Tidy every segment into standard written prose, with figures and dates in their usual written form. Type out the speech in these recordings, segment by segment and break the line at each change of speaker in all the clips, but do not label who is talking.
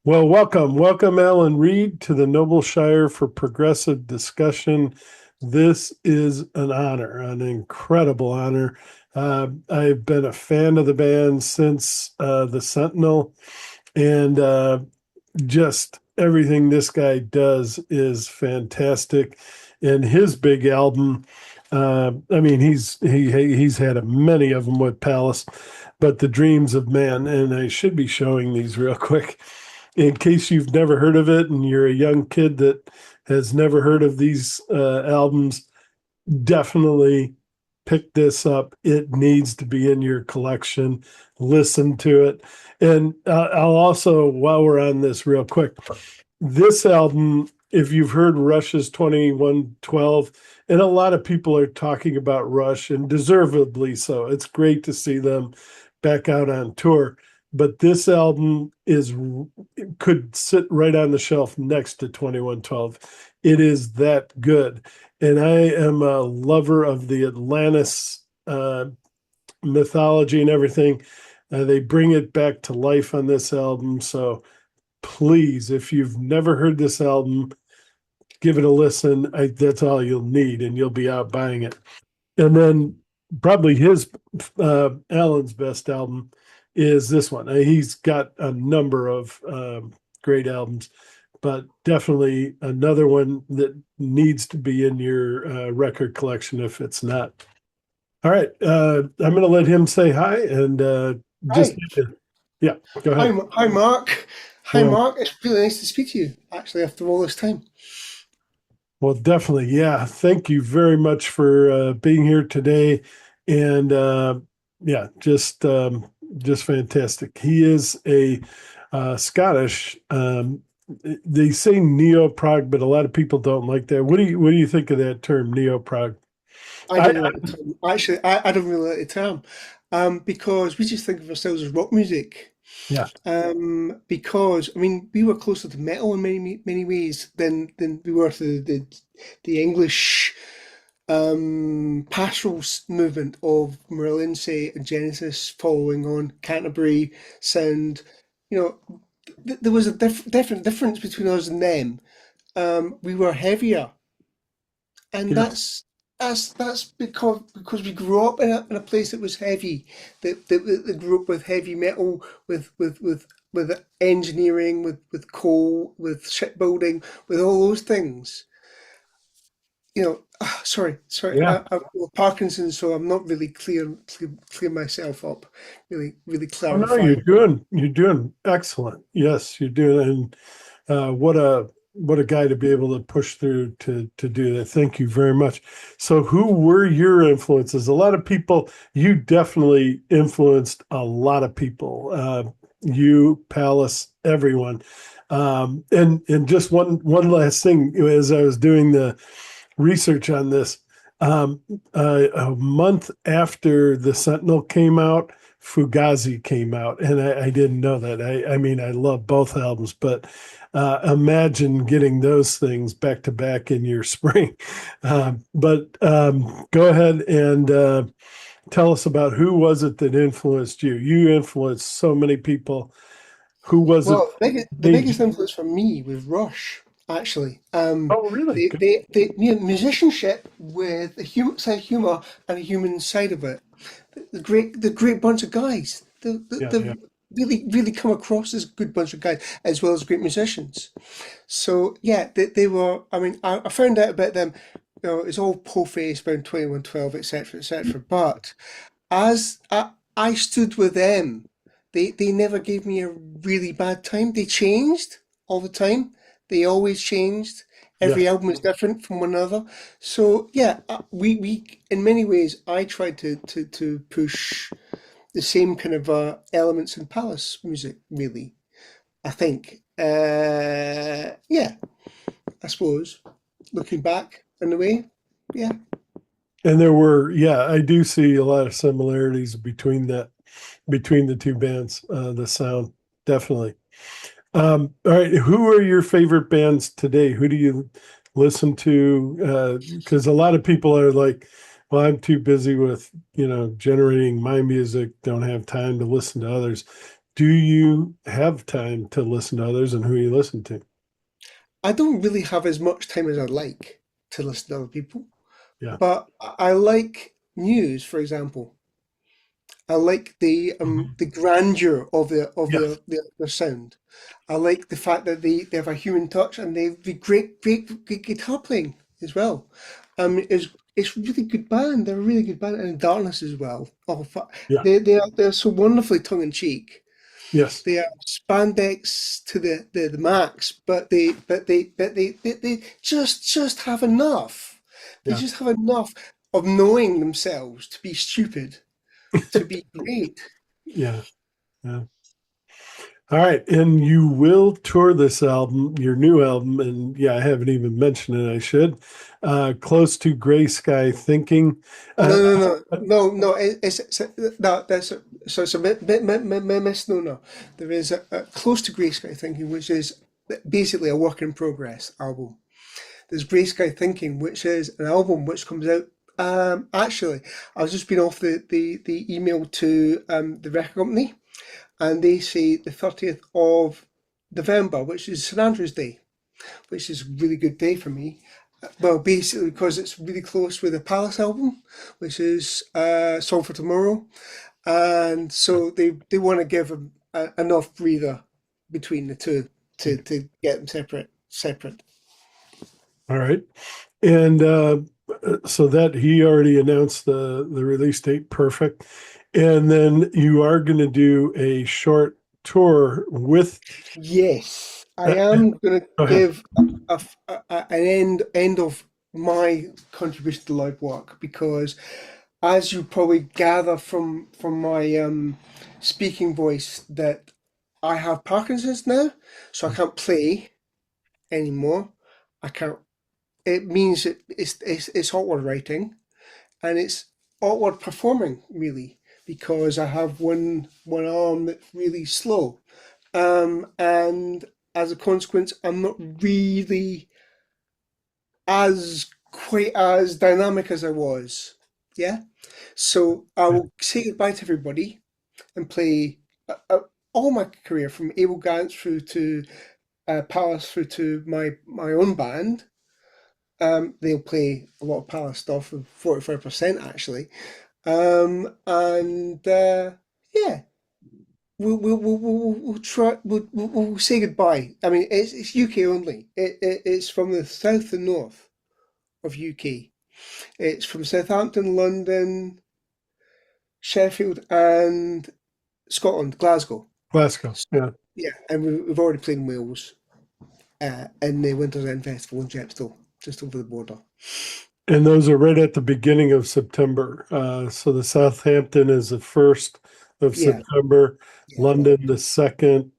Well, welcome, Alan Reed, to the Noble Shire for Progressive Discussion. This is an honor, an incredible honor. I've been a fan of the band since the Sentinel, and just everything this guy does is fantastic. And his big album, I mean, he's had many of them with Palace, but The Dreams of Man, and I should be showing these real quick in case you've never heard of it and you're a young kid that has never heard of these albums. Definitely pick this up. It needs to be in your collection. Listen to it. And I'll also, while we're on this real quick, this album, if you've heard Rush's 2112, and a lot of people are talking about Rush, and deservedly so. It's great to see them back out on tour. But this album could sit right on the shelf next to 2112. It is that good. And I am a lover of the Atlantis mythology and everything. They bring it back to life on this album. So please, if you've never heard this album, give it a listen. That's all you'll need, and you'll be out buying it. And then probably Alan's best album is this one. He's got a number of great albums, but definitely another one that needs to be in your record collection if it's not. All right. I'm going to let him say hi and just,
Hi.
yeah, go
Hi,
ahead.
hi, Mark. Hi,
Well,
Mark. It's really nice to speak to you, actually, after all this time.
well, definitely. Yeah. Thank you very much for being here today. And yeah, just fantastic. He is a Scottish. They say neo prog, but a lot of people don't like that. What do you think of that term, neo prog?
I
I
don't like the term. Actually, I don't really like the term because we just think of ourselves as rock music.
Yeah,
Because I mean, we were closer to metal in many ways than we were to the English pastoral movement of Moira Lindsay and Genesis following on Canterbury sound. You know, there was a definite difference between us and them. We were heavier, and
yeah,
that's because we grew up in a place that was heavy, that grew up with heavy metal, with engineering, with coal, with shipbuilding, with all those things. Sorry,
yeah.
I've got Parkinson's, so I'm not really clear myself up, really
Oh no, you're
clarifying.
doing you're doing excellent. Yes, you're doing. And what a guy to be able to push through to do that. Thank you very much. So, who were your influences? A lot of people. You definitely influenced a lot of people. You, Palace, everyone. And just one last thing, as I was doing the research on this. A month after the Sentinel came out, Fugazi came out, and I didn't know that. I mean, I love both albums, but imagine getting those things back to back in your spring. But go ahead and tell us about who was it that influenced you. You influenced so many people. Who was it
Well, the
made
biggest
you?
influence for me was Rush, actually.
Oh, really? Good.
Musicianship with a human side of humor and a human side of it. The great bunch of guys.
Yeah, yeah,
The really come across as a good bunch of guys, as well as great musicians. So yeah, they were. I mean, I found out about them. It's all po-faced around 2112, etc., etc. But as I stood with them, they never gave me a really bad time. They changed all the time. They always changed.
yeah.
Every album is different from one another. So yeah, we in many ways I tried to push the same kind of elements in Palace music. Really, I think. Yeah, I suppose looking back in a way, yeah.
And there were, yeah, I do see a lot of similarities between the two bands, the sound, definitely. All right, who are your favorite bands today? Who do you listen to? Because a lot of people are like, well, I'm too busy with, generating my music, don't have time to listen to others. Do you have time to listen to others, and who you listen to?
I don't really have as much time as I'd like to listen to other people,
Yeah.
but I like news, for example. I like
Mhm.
the grandeur of
Yes.
their sound. I like the fact that they have a human touch and they've great guitar playing as well. It's really good band. They're a really good band, and Darkness as well.
Yeah.
They're so wonderfully tongue in cheek.
Yes.
They are spandex to the max, they just have enough. They
Yeah.
just have enough of knowing themselves to be stupid, to be great.
Yeah. Yeah. All right. And you will tour this album, your new album, and yeah, I haven't even mentioned it. I should. Close to Gray Sky Thinking.
No,
Uh,
no, no, no, no. No. It's a misnomer. There is a close to Grey Sky Thinking, which is basically a work in progress album. There's Grey Sky Thinking, which is an album which comes out. Actually, I was just been off the email to the record company, and they say the 30th of November, which is St Andrew's Day, which is a really good day for me. Well, basically because it's really close with the Palace album, which is Song for Tomorrow, and so they want to give them enough breather between the two to get them separate.
all right. And so that he already announced the release date. Perfect. And then you are going to do a short tour with.
Yes, I
Uh,
am going to
Go ahead.
give an end of my contribution to live work because, as you probably gather from my speaking voice, that I have Parkinson's now, so I can't play anymore. I can't. It means it's awkward writing and it's awkward performing really because I have one arm that's really slow. And as a consequence, I'm not really as quite as dynamic as I was. Yeah. So I will say goodbye to everybody and play all my career from Abel Gance through to Palace through to my own band. They'll play a lot of Palace stuff, 45% actually. And yeah, we'll try. We'll say goodbye. I mean, it's UK only. It's from the south and north of UK. It's from Southampton, London, Sheffield, and Scotland, Glasgow.
Glasgow. Yeah.
Yeah, and we've already played in Wales in the Winters End Festival in Chepstow, just over the border.
And those are right at the beginning of September. So the Southampton is the 1st of
Yeah,
September,
yeah.
London the 2nd,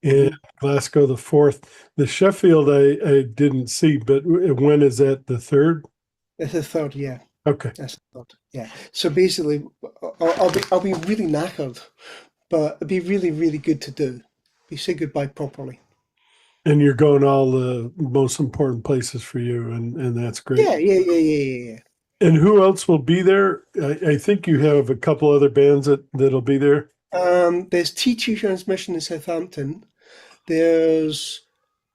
and
Mhm.
Glasgow the 4th. The Sheffield I didn't see, but when is that? The 3rd?
It's the third, yeah.
Okay.
That's the third, yeah. So basically, I'll be really knackered, but it'd be really, really good to do. We say goodbye properly.
And you're going all the most important places for you, and that's great.
Yeah, yeah, yeah, yeah, yeah,
And who else will be there? I think you have a couple other bands that'll be there.
yeah. There's TT Transmission in Southampton. There's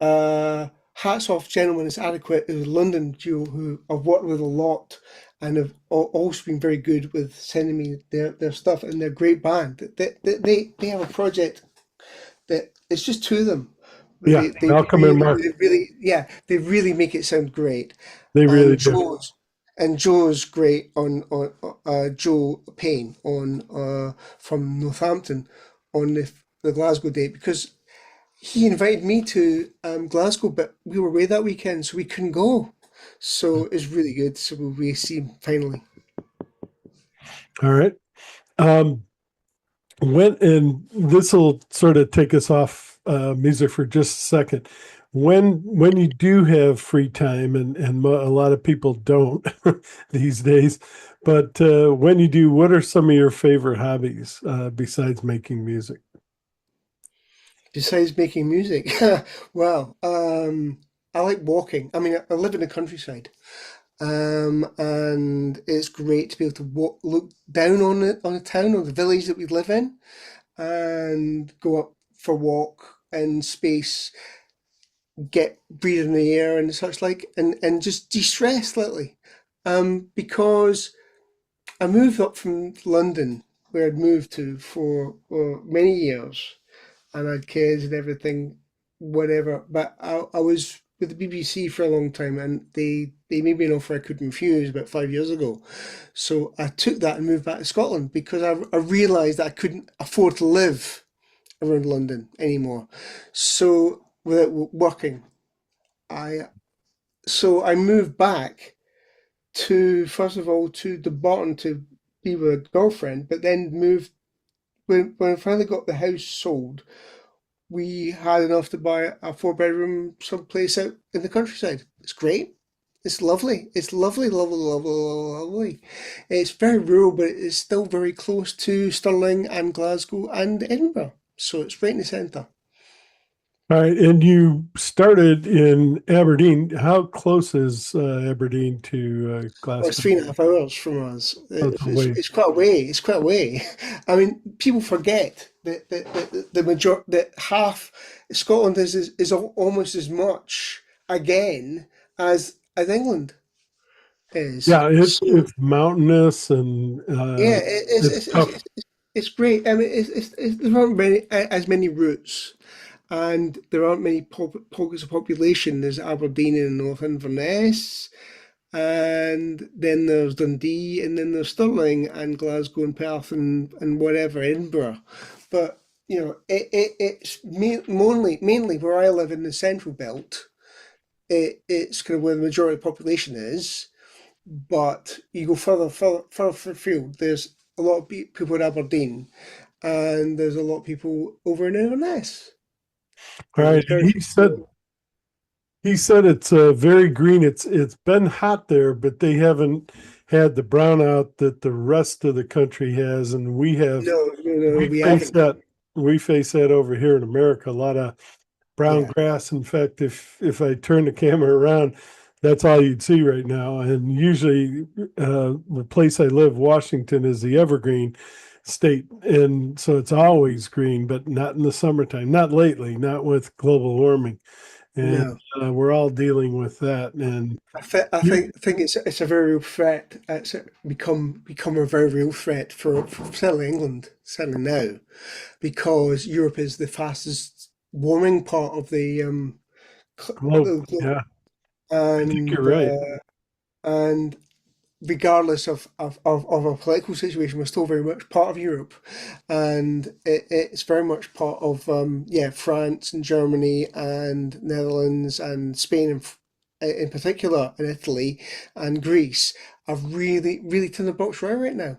Hats Off Gentlemen is Adequate, is a London duo who I've worked with a lot and have also been very good with sending me their stuff, and they're a great band. They have a project that it's just two of them. But
Yeah,
they
Malcolm and
really,
Mark.
they really, yeah, they really make it sound great.
They really
And
do.
Joe's great on Joe Payne on from Northampton on the Glasgow date because he invited me to Glasgow, but we were away that weekend, so we couldn't go. So it's really good. So we see him finally.
All right. Um, when and this will sort of take us off music for just a second. When you do have free time, and a lot of people don't these days, but when you do, what are some of your favorite hobbies besides making music?
Besides making music, well, I like walking. I mean, I live in the countryside. And it's great to be able to look down on the town or the village that we live in, and go up for a walk in space, get breathe in the air and such like, and just de-stress slightly. Because I moved up from London, where I'd moved to for many years, and I had kids and everything, whatever. But I was with the BBC for a long time, and they made me an offer I couldn't refuse about 5 years ago. So I took that and moved back to Scotland because I realised that I couldn't afford to live around London anymore. So without working, I I moved back to first of all to Dumbarton to be with a girlfriend, but then moved when I finally got the house sold. We had enough to buy a four-bedroom someplace out in the countryside. It's great. It's lovely. It's lovely, lovely, lovely, lovely. It's very rural, but it's still very close to Stirling and Glasgow and Edinburgh. So it's right in the centre.
All right, and you started in Aberdeen. How close is Aberdeen to
Well, it's
Glasgow?
3.5 hours from us.
That's away.
It's quite a way. It's quite a way. I mean, people forget that the major that half Scotland is almost as much again as England is.
Yeah,
So
it's mountainous and
yeah,
it's tough.
it's great. I mean, there aren't many as many routes, and there aren't many pockets of population. There's Aberdeen in North Inverness, and then there's Dundee, and then there's Stirling and Glasgow and Perth and whatever, Edinburgh. But it's mainly where I live in the central belt. It's kind of where the majority of the population is. But you go further afield, there's a lot of people in Aberdeen, and there's a lot of people over in Inverness.
All
And
right,
there's very few people.
he said it's very green. It's been hot there, but they haven't had the brownout that the rest of the country has, and
No, no, no,
we
we
face
haven't.
that we face that over here in America. A lot of brown
Yeah.
grass. In fact, if I turn the camera around, that's all you'd see right now. And usually, the place I live, Washington, is the evergreen state, and so it's always green, but not in the summertime. Not lately. Not with global warming, and
No.
we're all dealing with that. And you,
I think it's a very real threat. Become a very real threat for certainly England, certainly now, because Europe is the fastest warming part of
globe,
the globe,
yeah, I think you're
and
right.
and regardless of our political situation, we're still very much part of Europe, and it's very much part of France and Germany and Netherlands and Spain in particular, and Italy and Greece are really tinderbox right now.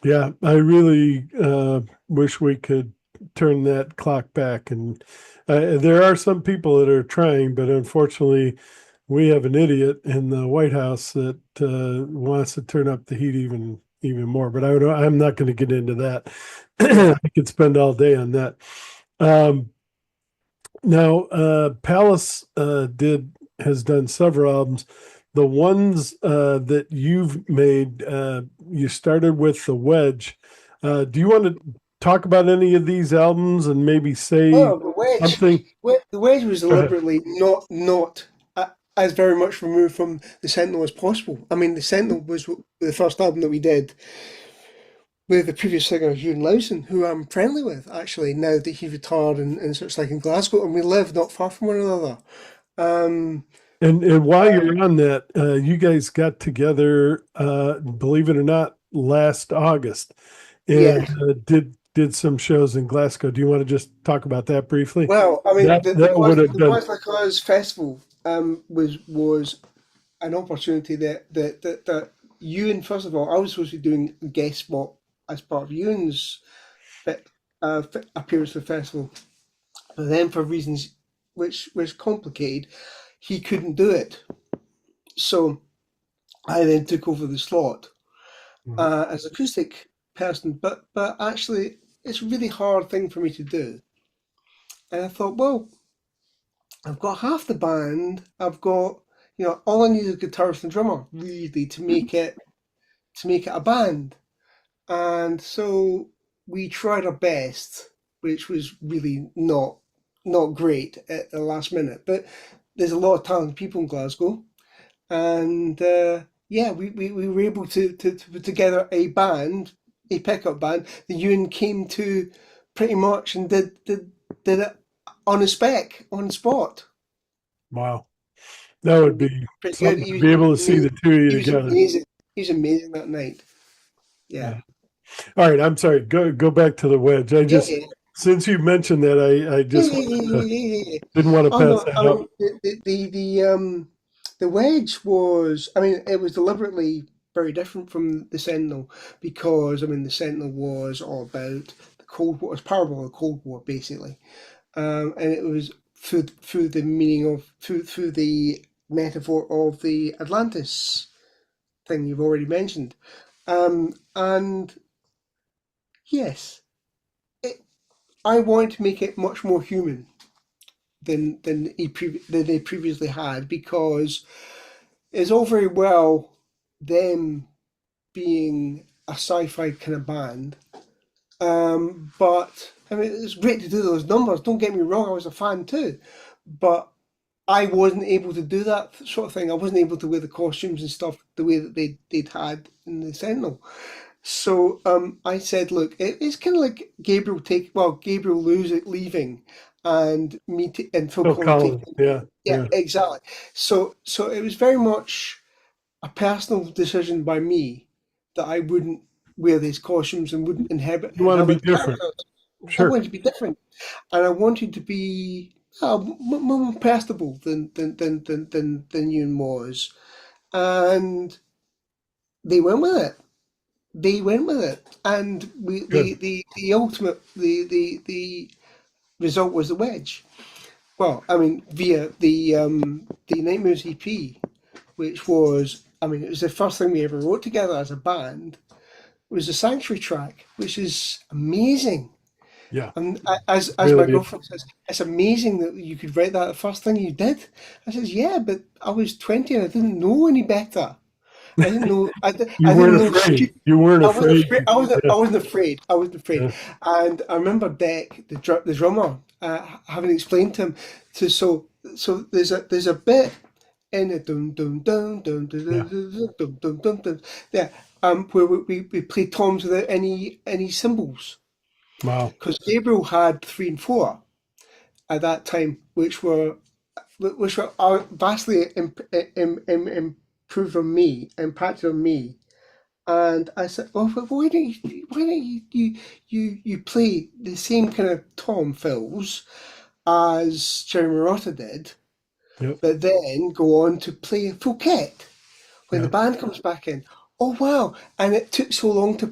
Yeah, I really wish we could turn that clock back. And there are some people that are trying, but unfortunately, we have an idiot in the White House that wants to turn up the heat even more. But I'm not going to get into that.
Yeah.
I could spend all day on that. Um, Now, Palace did has done several albums. The ones that you've made, you started with the Wedge. Do you want to talk about any of these albums and maybe say
Oh, the wedge.
something?
The wedge was
Go ahead.
deliberately not as very much removed from the Sentinel as possible. I mean, the Sentinel was the first album that we did with the previous singer Hugh Lowson, who I'm friendly with actually now that he retired and such like in Glasgow, and we live not far from one another. Um,
And while you're on that, you guys got together, believe it or not, last August, and
yeah.
did some shows in Glasgow. Do you want to just talk about that briefly?
Well, I mean,
That would have
the
been
Boys Like Us festival was an opportunity that Ewan, first of all, I was supposed to be doing a guest spot as part of Ewan's fit, appearance for the festival, but then for reasons which complicated, he couldn't do it. So I then took over the slot as acoustic person, but actually it's a really hard thing for me to do. And I thought, well, I've got half the band. I've got all I need is a guitarist and drummer really to make it a band. And so we tried our best, which was really not great at the last minute. But there's a lot of talented people in Glasgow, and yeah, we were able to put together a band, a pickup band. The Ewan came to pretty much and did it on a spec, on the spot.
Wow. That would be
Pretty good.
something to be able to see the two of you
He was
together.
amazing. He was amazing that night. Yeah.
Yeah. All right. I'm sorry. Go back to the wedge. I
Yeah,
just,
yeah,
since you mentioned that, I
yeah,
just
yeah, yeah, yeah, yeah, yeah, yeah.
didn't want to
Oh
pass
no,
that
I
up.
mean the wedge was, I mean, it was deliberately very different from the Sentinel because I mean the Sentinel was all about the Cold War, it was parable of the Cold War basically, and it was through the meaning of through the metaphor of the Atlantis thing you've already mentioned, and yes, it, I wanted to make it much more human than they previously had because it's all very well them being a sci-fi kind of band, but I mean it's great to do those numbers. Don't get me wrong, I was a fan too, but I wasn't able to do that sort of thing. I wasn't able to wear the costumes and stuff the way that they'd had in the Sentinel. So I said, look, it's kind of like Gabriel leaving, and and Phil
Oh,
Collins
Colin.
taking.
Yeah.
Yeah,
Yeah.
exactly. So it was very much a personal decision by me that I wouldn't wear these costumes and wouldn't
You want to be
inhabit the
different.
characters. I
Sure.
wanted to be different, and I wanted to be more personable than Ewan was, and they went with it. They went with it, and
Good.
the ultimate the result was the wedge. Well, I mean, via the Nightmares EP, which was, I mean, it was the first thing we ever wrote together as a band. Was the Sanctuary track, which is amazing.
Yeah.
And as my
Really is.
girlfriend says, it's amazing that you could write that the first thing you did. I says, yeah, but I was 20 and I didn't know any better. I didn't know.
You
I didn't
weren't
know.
afraid. You weren't
I wasn't
afraid.
afraid.
Yeah.
I wasn't afraid. I wasn't afraid.
Yeah.
And I remember Deck, the drummer, having explained to him so there's a bit in the dum dum dum dum dum
Yeah.
dum dum dum dum dum there where we play toms without any cymbals
Wow.
because Gabriel had 3 and 4 at that time, which were vastly improved on me, impacted on me. And I said, "Well, why don't you play the same kind of tom fills as Jerry Marotta did,
Yep.
but then go on to play a full kit when the
Yeah.
band comes back in." Oh wow! And it took so long to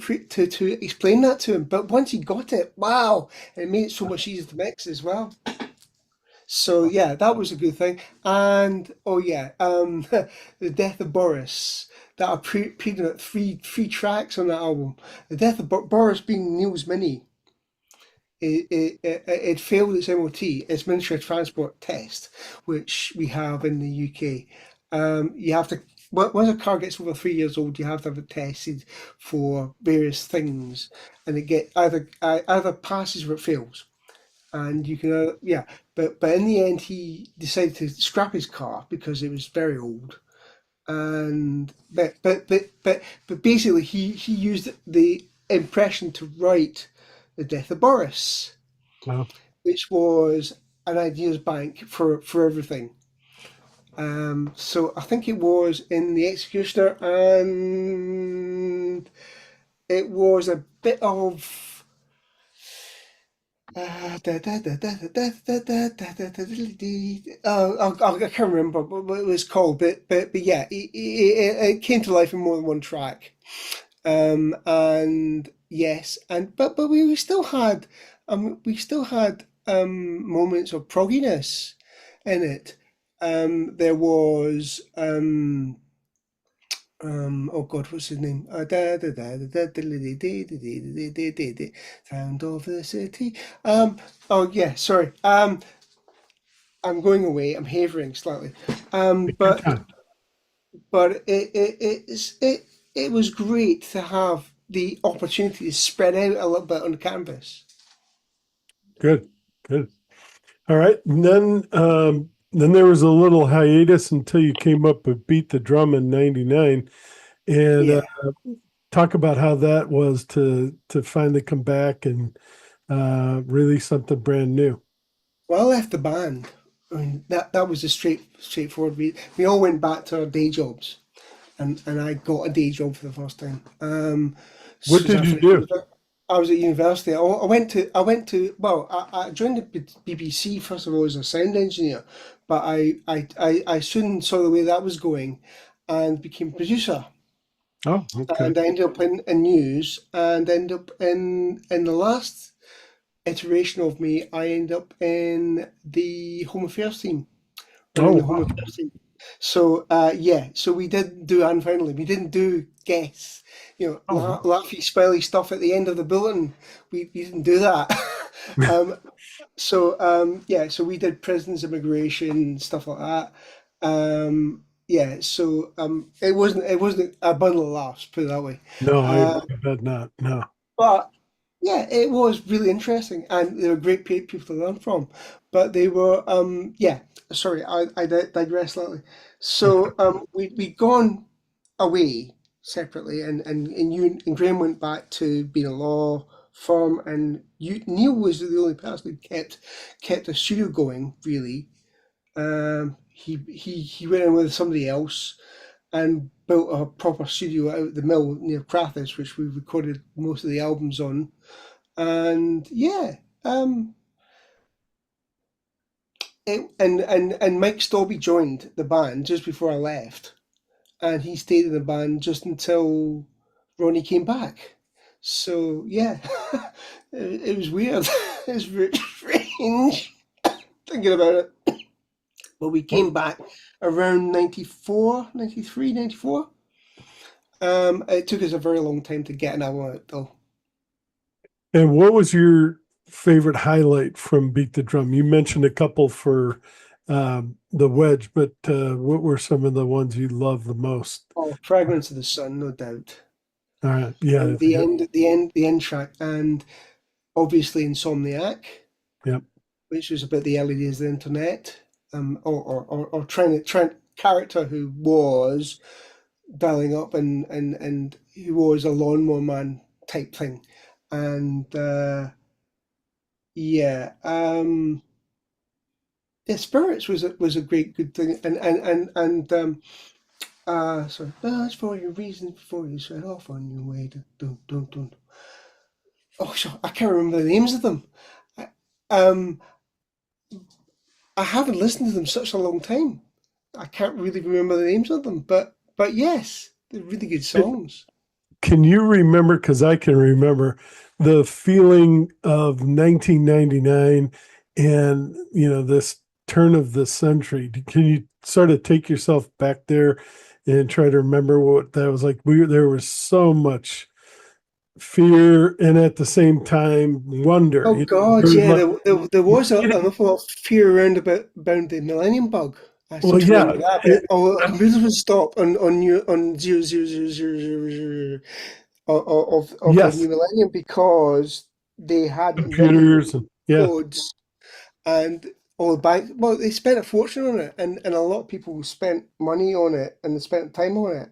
explain that to him, but once he got it, wow! And it made it so much easier to mix as well. So yeah, that was a good thing. And oh yeah, the Death of Boris. That are three tracks on that album. The Death of Boris being Neil's Mini. It failed its MOT, its Ministry of Transport test, which we have in the UK. You have to once a car gets over 3 years old, you have to have it tested for various things, and it get either passes or it fails. And you can yeah, but in the end he decided to scrap his car because it was very old, and but basically he used the impression to write the Death of Boris,
Wow.
which was an ideas bank for everything. So I think it was in the Executioner, and it was a bit of I can't remember what it was called, but yeah, it came to life in more than one track. And yes, and but we still had moments of progginess in it. There was oh God, what's his name? Sound of the city. Oh yeah, sorry. I'm going away. I'm havering slightly. Um,
Good
but
time.
but it was great to have the opportunity to spread out a little bit on the canvas.
Good, good. All right. And then there was a little hiatus until you came up with Beat the Drum in '99. And
Yeah.
talk about how that was to finally come back and release something brand new.
Well, I left the band. I mean, that was a straightforward. We all went back to our day jobs, and I got a day job for the first time.
What
Soon as
did
I
you
finished,
do?
I was at university. I went to. Well, I joined the BBC first of all as a sound engineer, but I soon saw the way that was going, and became producer.
Oh, okay.
And I ended up in news, and ended up in the last iteration of me. I ended up in the Home Affairs team, running
Oh,
the Home
wow.
Affairs team. So yeah, so we did do Unfriendly. We didn't do guess,
Oh, wow.
laughy, smiley stuff at the end of the bulletin. We didn't do that. um, yeah, so we did prisons, immigration, stuff like that. Yeah, so it wasn't a bundle of laughs, put it that way.
No,
Uh,
I bet not. No.
but yeah, it was really interesting, and they were great people to learn from. But they were, yeah. Sorry, I digress slightly. So we'd gone away separately, and you and Graham went back to being a law firm, and Neil was the only person who kept a studio going. Really, he went in with somebody else and built a proper studio out at the mill near Crathes, which we recorded most of the albums on. And yeah, um, and Mike Stobby joined the band just before I left, and he stayed in the band just until Ronnie came back. So yeah, it was weird. It was very strange thinking about it. But we came back around 94, 93, 94. It took us a very long time to get an album out though.
And what was your favorite highlight from Beat the Drum? You mentioned a couple for the Wedge, but what were some of the ones you loved the most?
Oh, Fragments of the Sun, no doubt.
All right. Yeah.
And the end track, and obviously Insomniac,
Yeah.
which was about the early days of the internet, or trying character who was dialing up and he was a lawnmower man type thing, and yeah, yeah, Spirits was a great good thing, and sorry, that's for your reasons before you set off on your way. Don't. Oh, sure, I can't remember the names of them. I- Um, I haven't listened to them such a long time. I can't really remember the names of them, but yes, they're really good songs.
Can you remember? Because I can remember the feeling of 1999 and, this turn of the century. Can you sort of take yourself back there and try to remember what that was like? There was so much fear and at the same time wonder.
Oh
There
God,
was
yeah,
like,
there was an awful lot of fear around the Millennium Bug. I seem
well,
to
yeah,
remember that bit. Oh, computers would stop on 00000 of the
yes,
new millennium because they hadn't written
computers and yeah,
codes, and all the banks. Well, they spent a fortune on it, and a lot of people spent money on it and they spent time on it,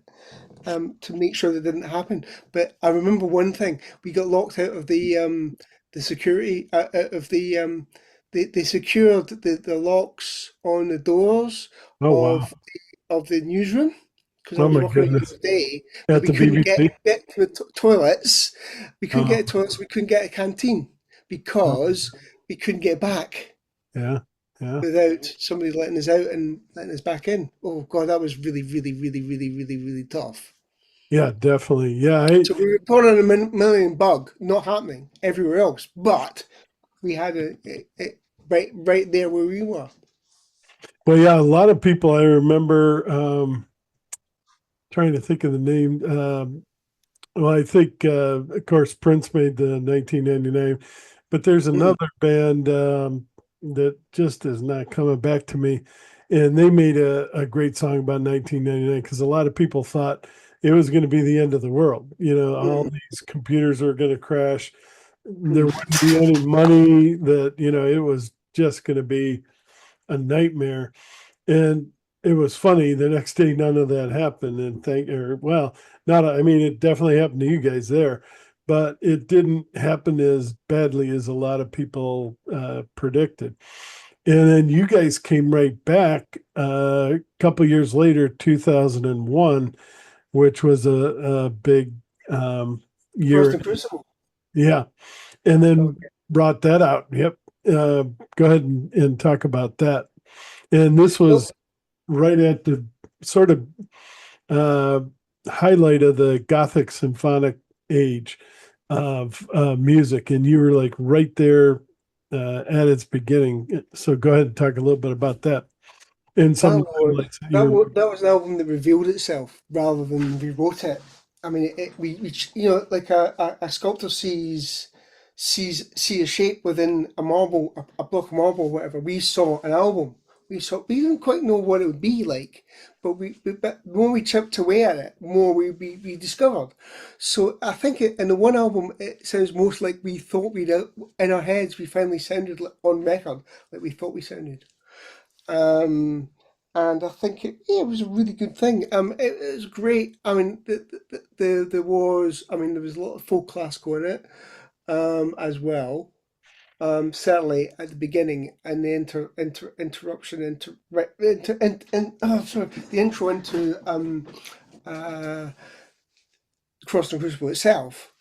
to make sure that didn't happen. But I remember one thing: we got locked out of the security, out of they secured the locks on the doors
oh wow,
of the newsroom because I
oh
was
my
working at
goodness,
USD, but
at
we
the
couldn't
BBC.
get to the toilets. We couldn't
Oh,
get to toilets. We couldn't get a canteen
oh,
because we couldn't get back
yeah, yeah,
without somebody letting us out and letting us back in. Oh God, that was really, really, really, really, really, really tough.
yeah, definitely. Yeah,
So we were caught on a million bug, not happening everywhere else, but we had it right there where we were.
well, yeah, a lot of people I remember trying to think of the name. Well, I think, of course, Prince made the 1999, but there's
Mm.
another band that just is not coming back to me. And they made a great song about 1999 because a lot of people thought it was going to be the end of the world. All
Mm,
these computers were going to crash. There
mm.
wouldn't be any money, that, it was just going to be a nightmare. And it was funny, the next day, none of that happened. And not, I mean, it definitely happened to you guys there, but it didn't happen as badly as a lot of people predicted. And then you guys came right back a couple years later, 2001, which was a big
Frost
year.
and Crucible.
Yeah. And then
Okay.
brought that out. Yep. Go ahead and talk about that. And this
Well,
was right at the sort of uh, highlight of the Gothic symphonic age of music. And you were like right there at its beginning. So go ahead and talk a little bit about that and some
that
of the
was
highlights that you remember.
that was an album that revealed itself rather than rewrote it. I mean, like a sculptor see a shape within a marble, a block of marble, whatever. We saw an album. We didn't quite know what it would be like, but but the more we chipped away at it, more we discovered. So I think in the one album, it sounds most like we thought in our heads. We finally sounded on record like we thought we sounded. Um, and I think it was a really good thing. It was great. I mean, there was, I mean, there was a lot of folk classical in it, as well. Certainly at the beginning, and the interruption sorry, the intro into uh, Cross and Crucible itself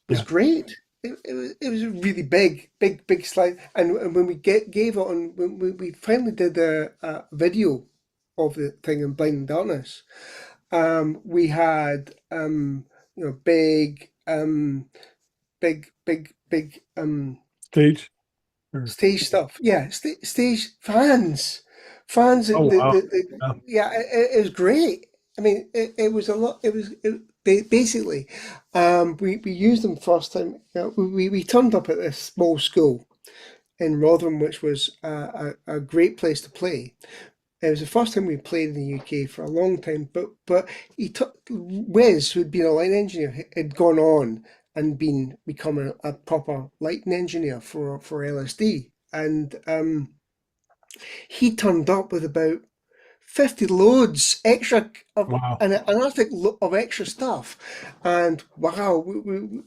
was
Yeah.
great. It was a really big slide. And when gave it on, when we finally did a video of the thing in Blind and Darkness, we had big
Stage? Or,
stage stuff. Yeah, stage fans.
oh, wow. Yeah.
Yeah, it was great. I mean, it was a lot. Basically, we used them first time. We turned up at this small school in Rotherham, which was a great place to play. It was the first time we played in the UK for a long time, but he took Wes, who'd been a light engineer, had gone on and become a proper lighting engineer for LSD, and he turned up with about 50 loads extra of
Wow.
an arctic of extra stuff, and wow, we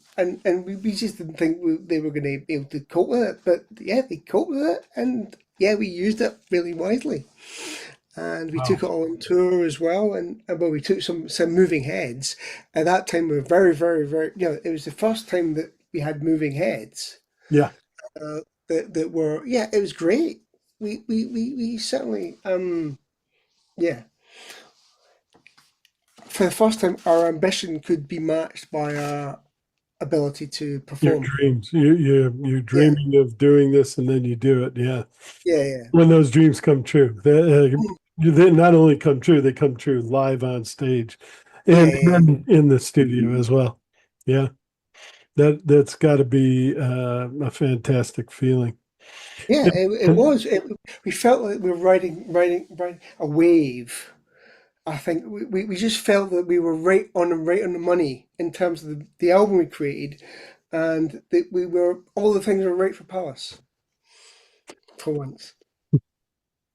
just didn't think they were going to be able to cope with it, but yeah, they coped with it, and yeah, we used it really wisely. And we took
Wow.
it all on tour as well, and well, we took some moving heads. At that time, we were very, it was the first time that we had moving heads
Yeah.
that were, yeah, it was great. We certainly, yeah, for the first time, our ambition could be matched by our ability to
Your
perform.
dreams. You're
Yeah,
dreaming of doing this and then you do it. Yeah.
yeah.
When those dreams come true, they not only come true, they come true live on stage and
Yeah.
then in the studio as well. Yeah. That's got to be a fantastic feeling.
Yeah, it
And,
was. We felt like we were riding a wave. I think we just felt that we were right on the money in terms of the album we created, and that we were all the things were right for Palace for once.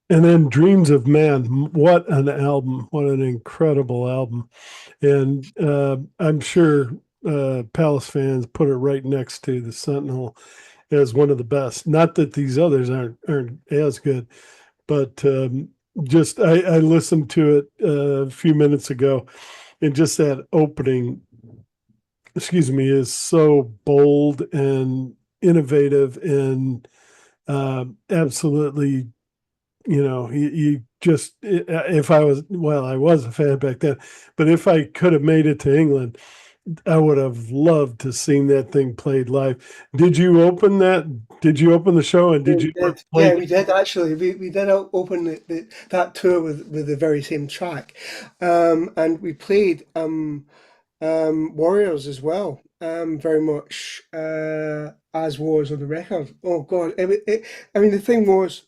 and then Dreams of Man, what an album, what an incredible album. And I'm sure Palace fans put it right next to the Sentinel as one of the best. Not that these others aren't as good, but just I listened to it a few minutes ago, and just that opening, excuse me, is so bold and innovative and absolutely, you just, if I was, well, I was a fan back then, but if I could have made it to England, I would have loved to seen that thing played live. Did you open that? Did you open the show and
Yeah,
did
we
you ever
did.
play?
Yeah, we did actually. We did open that tour with the very same track, and we played Warriors as well. Very much as was on the record. Oh God, I mean the thing was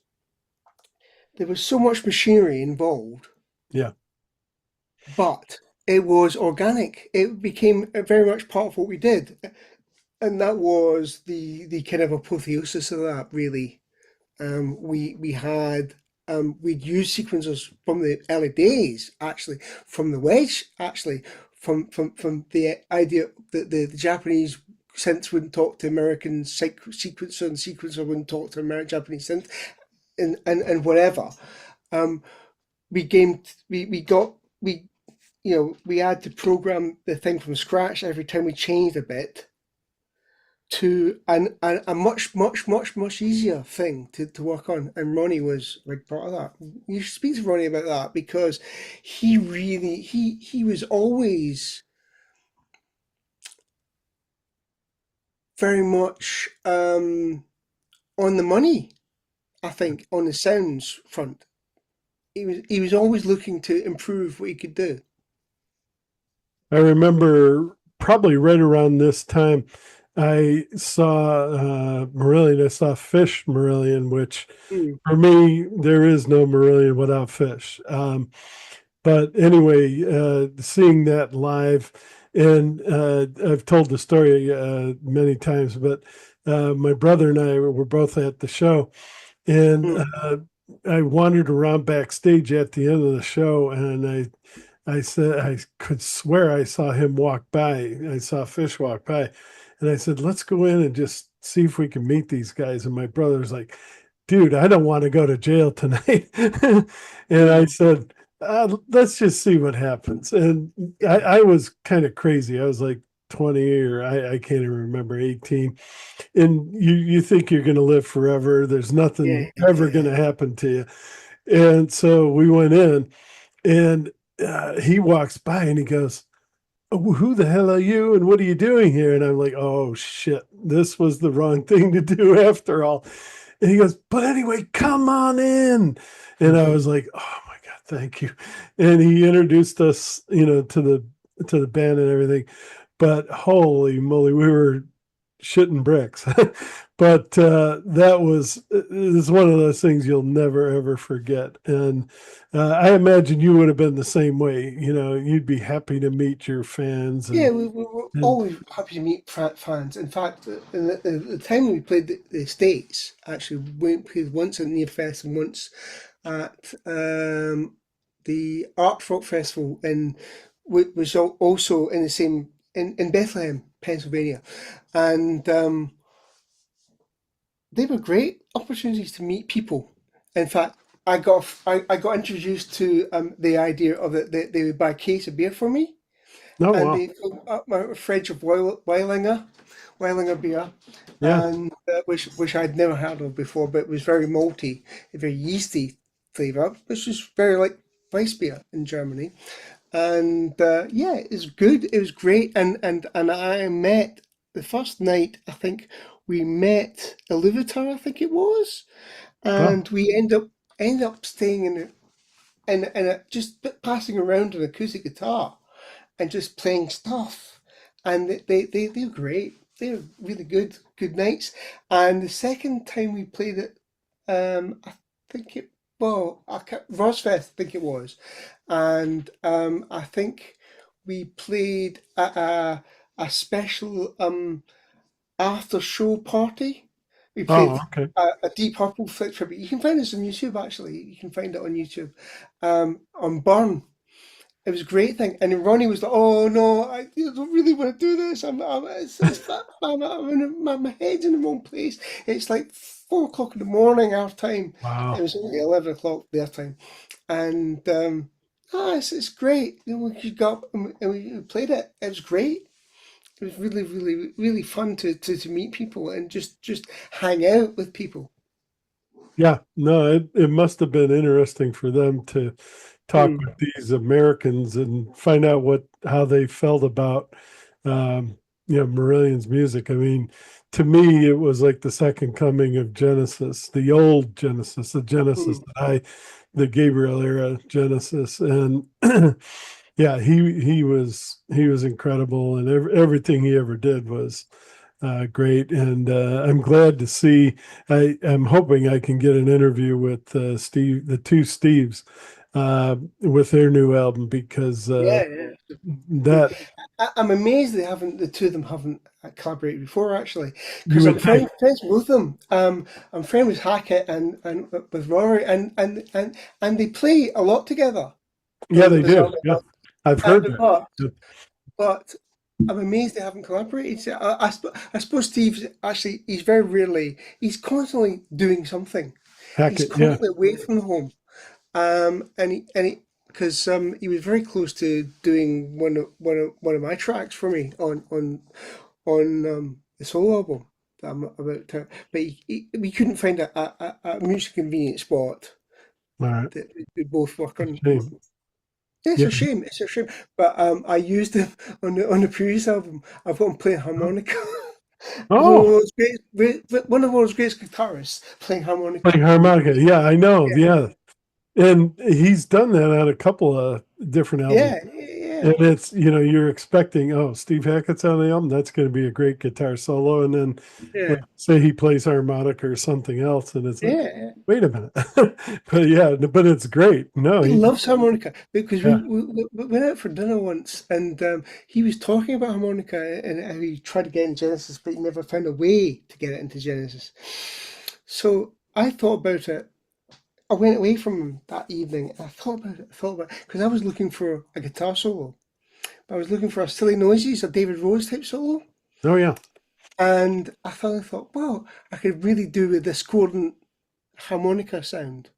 there was so much machinery involved,
Yeah.
but it was organic. It became very much part of what we did, and that was the kind of apotheosis of that, really. We had we'd used sequencers from the early days, actually, from the wedge, actually, from the idea that the Japanese synths wouldn't talk to American sequencer, and sequencer wouldn't talk to American Japanese synth, and whatever. Um, we got we we had to program the thing from scratch every time we changed a bit to a much easier thing to work on, and Ronnie was like part of that. You should speak to Ronnie about that, because he really he was always very much on the money, I think, on the sounds front. He was always looking to improve what he could do.
I remember probably right around this time, I saw Marillion. I saw Fish Marillion, which
Mm,
for me, there is no Marillion without Fish. But anyway, seeing that live, and I've told the story many times, but my brother and I were both at the show, and
mm,
I wandered around backstage at the end of the show, and I said I could swear I saw him walk by. I saw Fish walk by, and I said, "Let's go in and just see if we can meet these guys." And my brother's like, "Dude, I don't want to go to jail tonight." And I
mm.
said, "Let's just see what happens." And I was kind of crazy. I was like 20, or I can't even remember, 18. And you think you're going to live forever. There's nothing
Yeah,
ever going to happen to you. And so we went in, and he walks by and he goes, "Oh, who the hell are you? And what are you doing here?" And I'm like, "Oh shit, this was the wrong thing to do after all." And he goes, "But anyway, come on in." And I was like, "Oh my God, thank you." And he introduced us, to the band and everything. But holy moly, we were shitting bricks. But that was is one of those things you'll never ever forget. And I imagine you would have been the same way. You'd be happy to meet your fans
yeah.
and
We were
and
always happy to meet fans. In fact, in the time we played the States, actually, we played once at Near Fest and once at the Art Rock Festival, was also in the same in Bethlehem, Pennsylvania, and they were great opportunities to meet people. In fact, I got introduced to the idea of that they would buy a case of beer for me,
oh
and
wow,
they filled up my fridge of Weilinger beer,
yeah,
and which I'd never heard of before, but it was very malty, a very yeasty flavour, which is very like Weiss beer in Germany. And yeah, it was good. It was great. And I met the first night. I think we met Iluvatar, I think it was,
oh
and we end up staying just passing around an acoustic guitar and just playing stuff. And they're great. They're really good nights. And the second time we played it, I think it well, Rosfest, I think it was, and I think we played at a special after show party. We
oh
played
okay,
a Deep Purple Flick tribute. You can find this on YouTube. Actually, you can find it on YouTube. On Burn, it was a great thing. And then Ronnie was like, "Oh no, I don't really want to do this. My head's in the wrong place. It's like 4 o'clock in the morning our time. It
wow,
was only 11 o'clock their time, and it's great. We got up and we played it. It was great. It was really fun to meet people and just hang out with people.
yeah. No, it must have been interesting for them to talk
Mm,
with these Americans and find out how they felt about Marillion's music. I mean, to me, it was like the second coming of Genesis, the old Genesis, the Genesis
mm.
the Gabriel era Genesis, and yeah, he was incredible, and everything he ever did was great. And I'm glad to see. I'm hoping I can get an interview with Steve, the two Steves, with their new album because
Yeah, yeah.
that
I'm amazed the two of them haven't collaborated before, actually,
you
because I'm
would think.
friends with both of them. I'm friends with Hackett and with Rory, and they play a lot together
Yeah,
on
they do.
Bizarre.
Yeah, I've heard that.
But
Yeah.
but I'm amazed they haven't collaborated. So I suppose Steve's actually he's very rarely he's constantly doing something. He's
Hackett, yeah.
constantly away from home. And he because he was very close to doing one of my tracks for me on the solo album that I'm about to, but we couldn't find a mutually convenient spot
All right.
that we both work on.
Shame.
Yeah, it's
Yeah.
a shame. It's a shame. But I used him on the previous album. I've got him playing harmonica. He's
Oh,
one of those great guitarists playing harmonica.
playing harmonica. Yeah, I know.
Yeah,
Yeah. And he's done that on a couple of different albums.
yeah, yeah,
And it's, you're expecting, oh, Steve Hackett's on the album. That's going to be a great guitar solo. And then, like,
yeah,
say he plays harmonica or something else. And it's like,
yeah.
wait a minute. But yeah, but it's great. No,
He
he,
loves harmonica because
yeah,
we went out for dinner once and he was talking about harmonica and how he tried to get in Genesis, but he never found a way to get it into Genesis. So I thought about it. I went away from him that evening and I thought about it, because I was looking for a guitar solo. I was looking for a Silly Noises, a David Rose type solo.
oh, yeah,
And I thought, well, I could really do with discordant harmonica sound.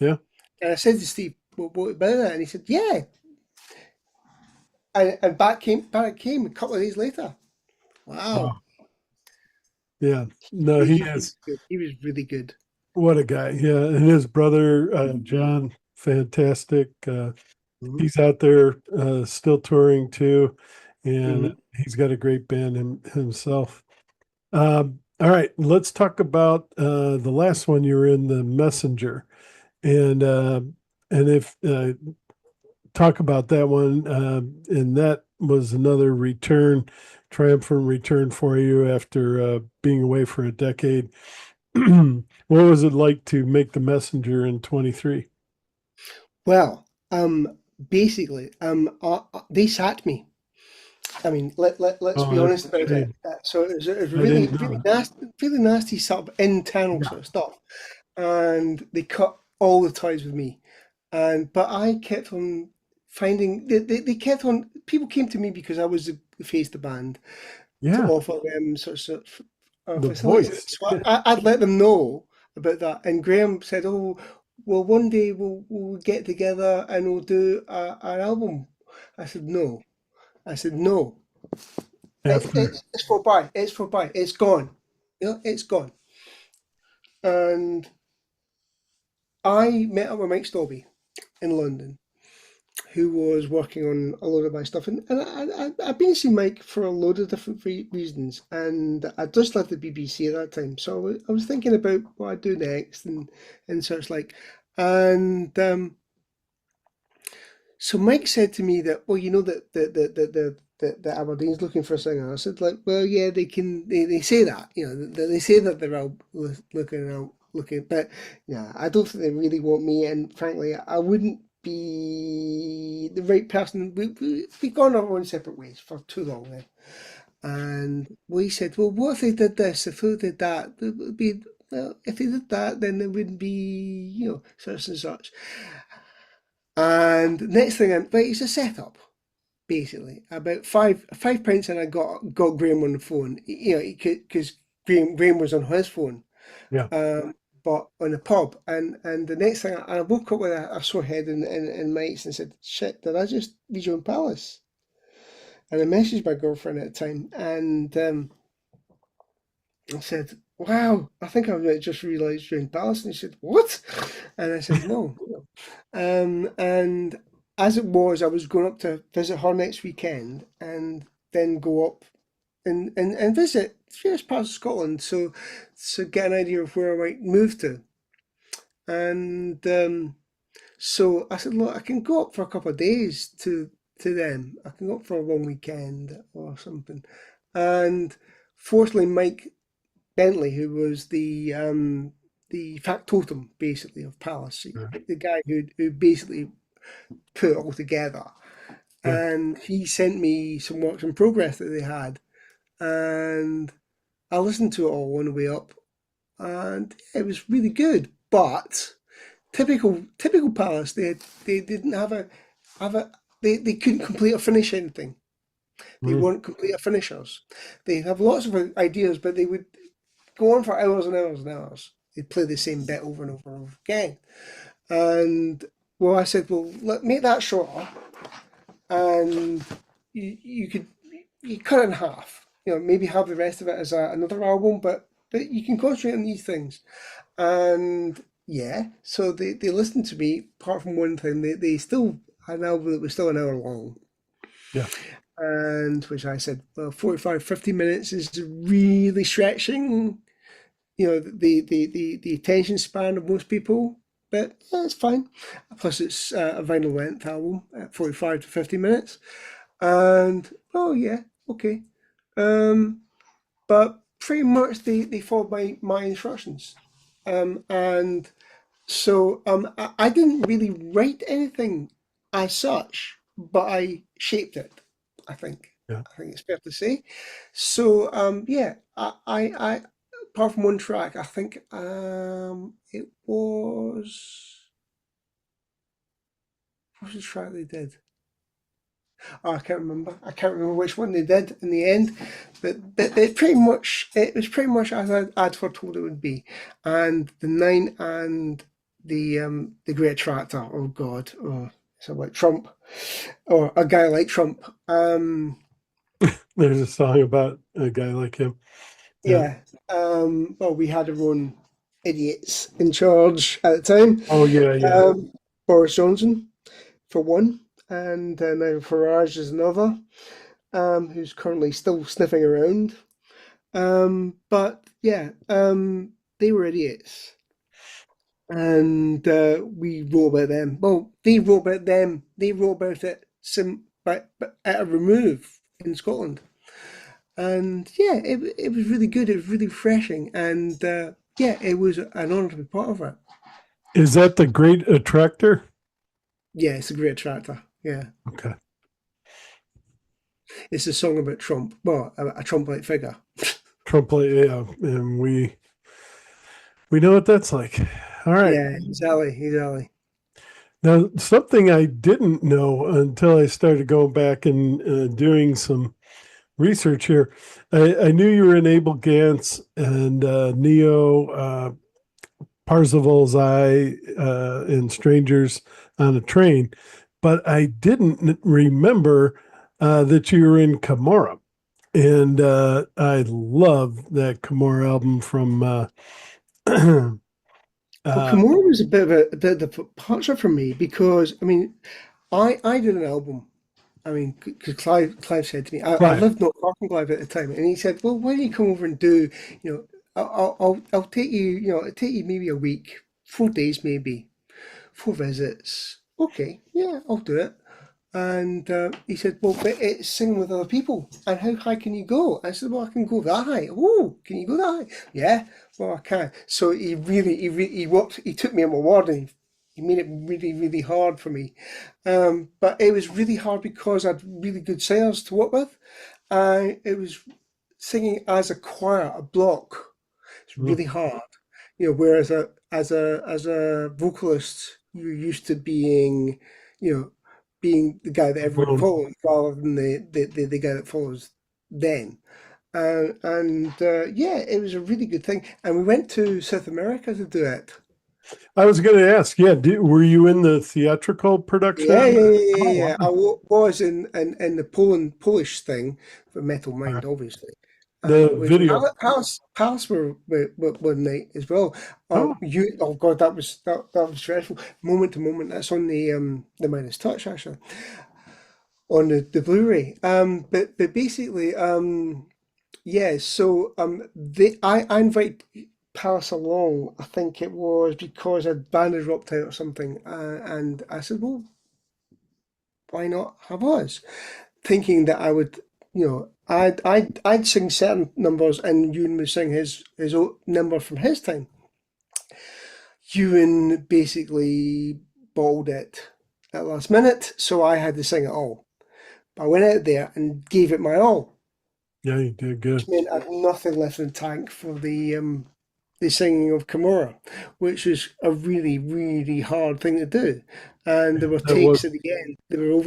yeah.
And I said to Steve, well, what about that? And he said, yeah. And back came a couple of days later. Wow.
Wow. Yeah. No, he
He was really
is.
good. He was really good.
What a guy. Yeah. And his brother, John, fantastic.
Hmm.
He's out there still touring too. And
Hmm.
he's got a great band himself. All right, let's talk about the last one you were in, the Messenger, and if talk about that one. And that was another return, triumphant return for you after being away for a decade. What was it like to make the Messenger in 23?
Well, basically, they sacked me. I mean, let's
Oh,
be
that's
honest
a
about it.
shame.
So it was
I didn't know.
really nasty sort of internal
Yeah.
sort of stuff, and they cut all the ties with me. But I kept on finding they kept on. People came to me because I was the face of the band to
Yeah,
offer them sort of
the
facilities.
voice.
So I'd let them know about that. And Graham said, "Oh, well, one day we'll get together and we'll do an album." I said, "No." I said, "No.
After,
It's for buy. It's for buy. It's gone. You know, it's gone." And I met up with Mike Stobby in London, who was working on a load of my stuff. And I've been seeing Mike for a load of different reasons. And I just left the BBC at that time. So I was thinking about what I'd do next and such like. And so Mike said to me that, well, you know that the Aberdeen's looking for a singer. I said, like, well, yeah, they say that, you know, they say that they're out looking, but yeah, I don't think they really want me. And frankly, I wouldn't be the right person. We've gone our own separate ways for too long then. And we said, well, what if they did this? If they did that, it would be, well, if they did that, then it wouldn't be, you know, such and such. And next thing, but it's a setup basically. About five pints, and I got Graham on the phone. You know, because Graham was on his phone,
yeah.
but on the pub. And the next thing, I woke up with a sore head in Mike's and said, "Shit, did I just read you in Palace?" And I messaged my girlfriend at the time, and I said, "Wow, I think I've just realised you're in Palace." And he said, "What?" And I said, "No." And as it was, I was going up to visit her next weekend and then go up and visit various parts of Scotland. So get an idea of where I might move to. And so I said, look, I can go up for a couple of days to them. I can go up for a long weekend or something. And fortunately, Mike Bentley, who was the the factotum basically of Palace,
Yeah.
the guy who basically put it all together.
Yeah.
And he sent me some works in progress that they had, and I listened to it all on the way up, and it was really good. But typical Palace, they didn't have a they couldn't complete or finish anything. They
Mm.
weren't complete or finishers. They have lots of ideas, but they would go on for hours and hours and hours. They'd play the same bit over and over and over again. And well, I said, well, make that shorter, and you could you cut it in half. You know, maybe have the rest of it as another album, but you can concentrate on these things. And yeah, so they listened to me. Apart from one thing, they still had an album that was still an hour long,
Yeah.
and which I said, well, 45, 50 minutes is really stretching, you know, the attention span of most people. But yeah, it's fine. Plus, it's a vinyl length album at 45 to 50 minutes. And oh yeah, okay. Um, but pretty much they followed my instructions. And so I didn't really write anything as such, but I shaped it, I think.
Yeah.
I think it's fair to say. So yeah, I apart from one track, I think it was the track they did. Oh, I can't remember. I can't remember which one they did in the end, but it was pretty much as I'd foretold it would be. And the Nine and the Great Attractor. Oh God, oh, so like Trump or a guy like Trump.
There's a song about a guy like him. Yeah.
Yeah. Well, we had our own idiots in charge at the time.
Oh yeah, yeah.
Boris Johnson for one, and now Farage is another. Who's currently still sniffing around. But yeah, they were idiots, and we wrote about them. Well, they wrote about them. They wrote about it but at a remove in Scotland, and yeah, it was really good. It was really refreshing, and yeah, it was an honour to be part of it.
Is that the Great Attractor?
Yeah, it's a great attractor. Yeah,
Okay.
it's a song about Trump. Well, a Trump-like figure.
Trump, yeah, and we know what that's like. All right.
Yeah, exactly, exactly.
Now, something I didn't know until I started going back and doing some research here. I knew you were in Abel Gance and Neo, Parzival's Eye, and Strangers on a Train, but I didn't remember that you were in Camorra. And I love that Camorra album from
Well,
uh,
Kimura was a bit of a departure for me because I mean, I did an album. I mean, because Clive said to me, I
Clive.
lived not far from Clive at the time, and he said, "Well, why don't you come over and do, you know, I'll take you, you know, it'll take you maybe a week, 4 days maybe, 4 visits. Okay, yeah, I'll do it." And he said, "Well, but it's singing with other people. And how high can you go?" I said, "Well, I can go that high." "Oh, can you go that high?" "Yeah, well, I can." So he took me on my word, and he made it really, really hard for me. But it was really hard because I had really good singers to work with. It was singing as a choir, a block. It's
Mm.
really hard, you know. Whereas as a vocalist, you're used to being, you know, being the guy that everybody
Boom.
follows rather than the guy that follows them. And yeah, it was a really good thing. And we went to South America to do it.
I was going to ask, yeah, were you in the theatrical production?
Yeah, yeah, yeah,
Oh,
yeah,
wow.
yeah. I was in the Polish thing for Metal
Uh,
Mind, obviously.
the
It was
video.
Palace were one night as well.
Oh,
Oh God, that was dreadful. Moment to moment. That's on the Midas Touch actually on the Blu-ray. But basically, yeah. So I invited Palace along. I think it was because a band had dropped out or something, and I said, well, why not have us? Thinking that I would, you know, I'd sing certain numbers and Ewan would sing his number from his time. Ewan basically balled it at last minute, so I had to sing it all. I went out there and gave it my all,
Yeah, you did
which
good.
meant I had nothing left in the tank for the singing of Kimura, which was a really, really hard thing to do. And there were
That was
takes at the end. There were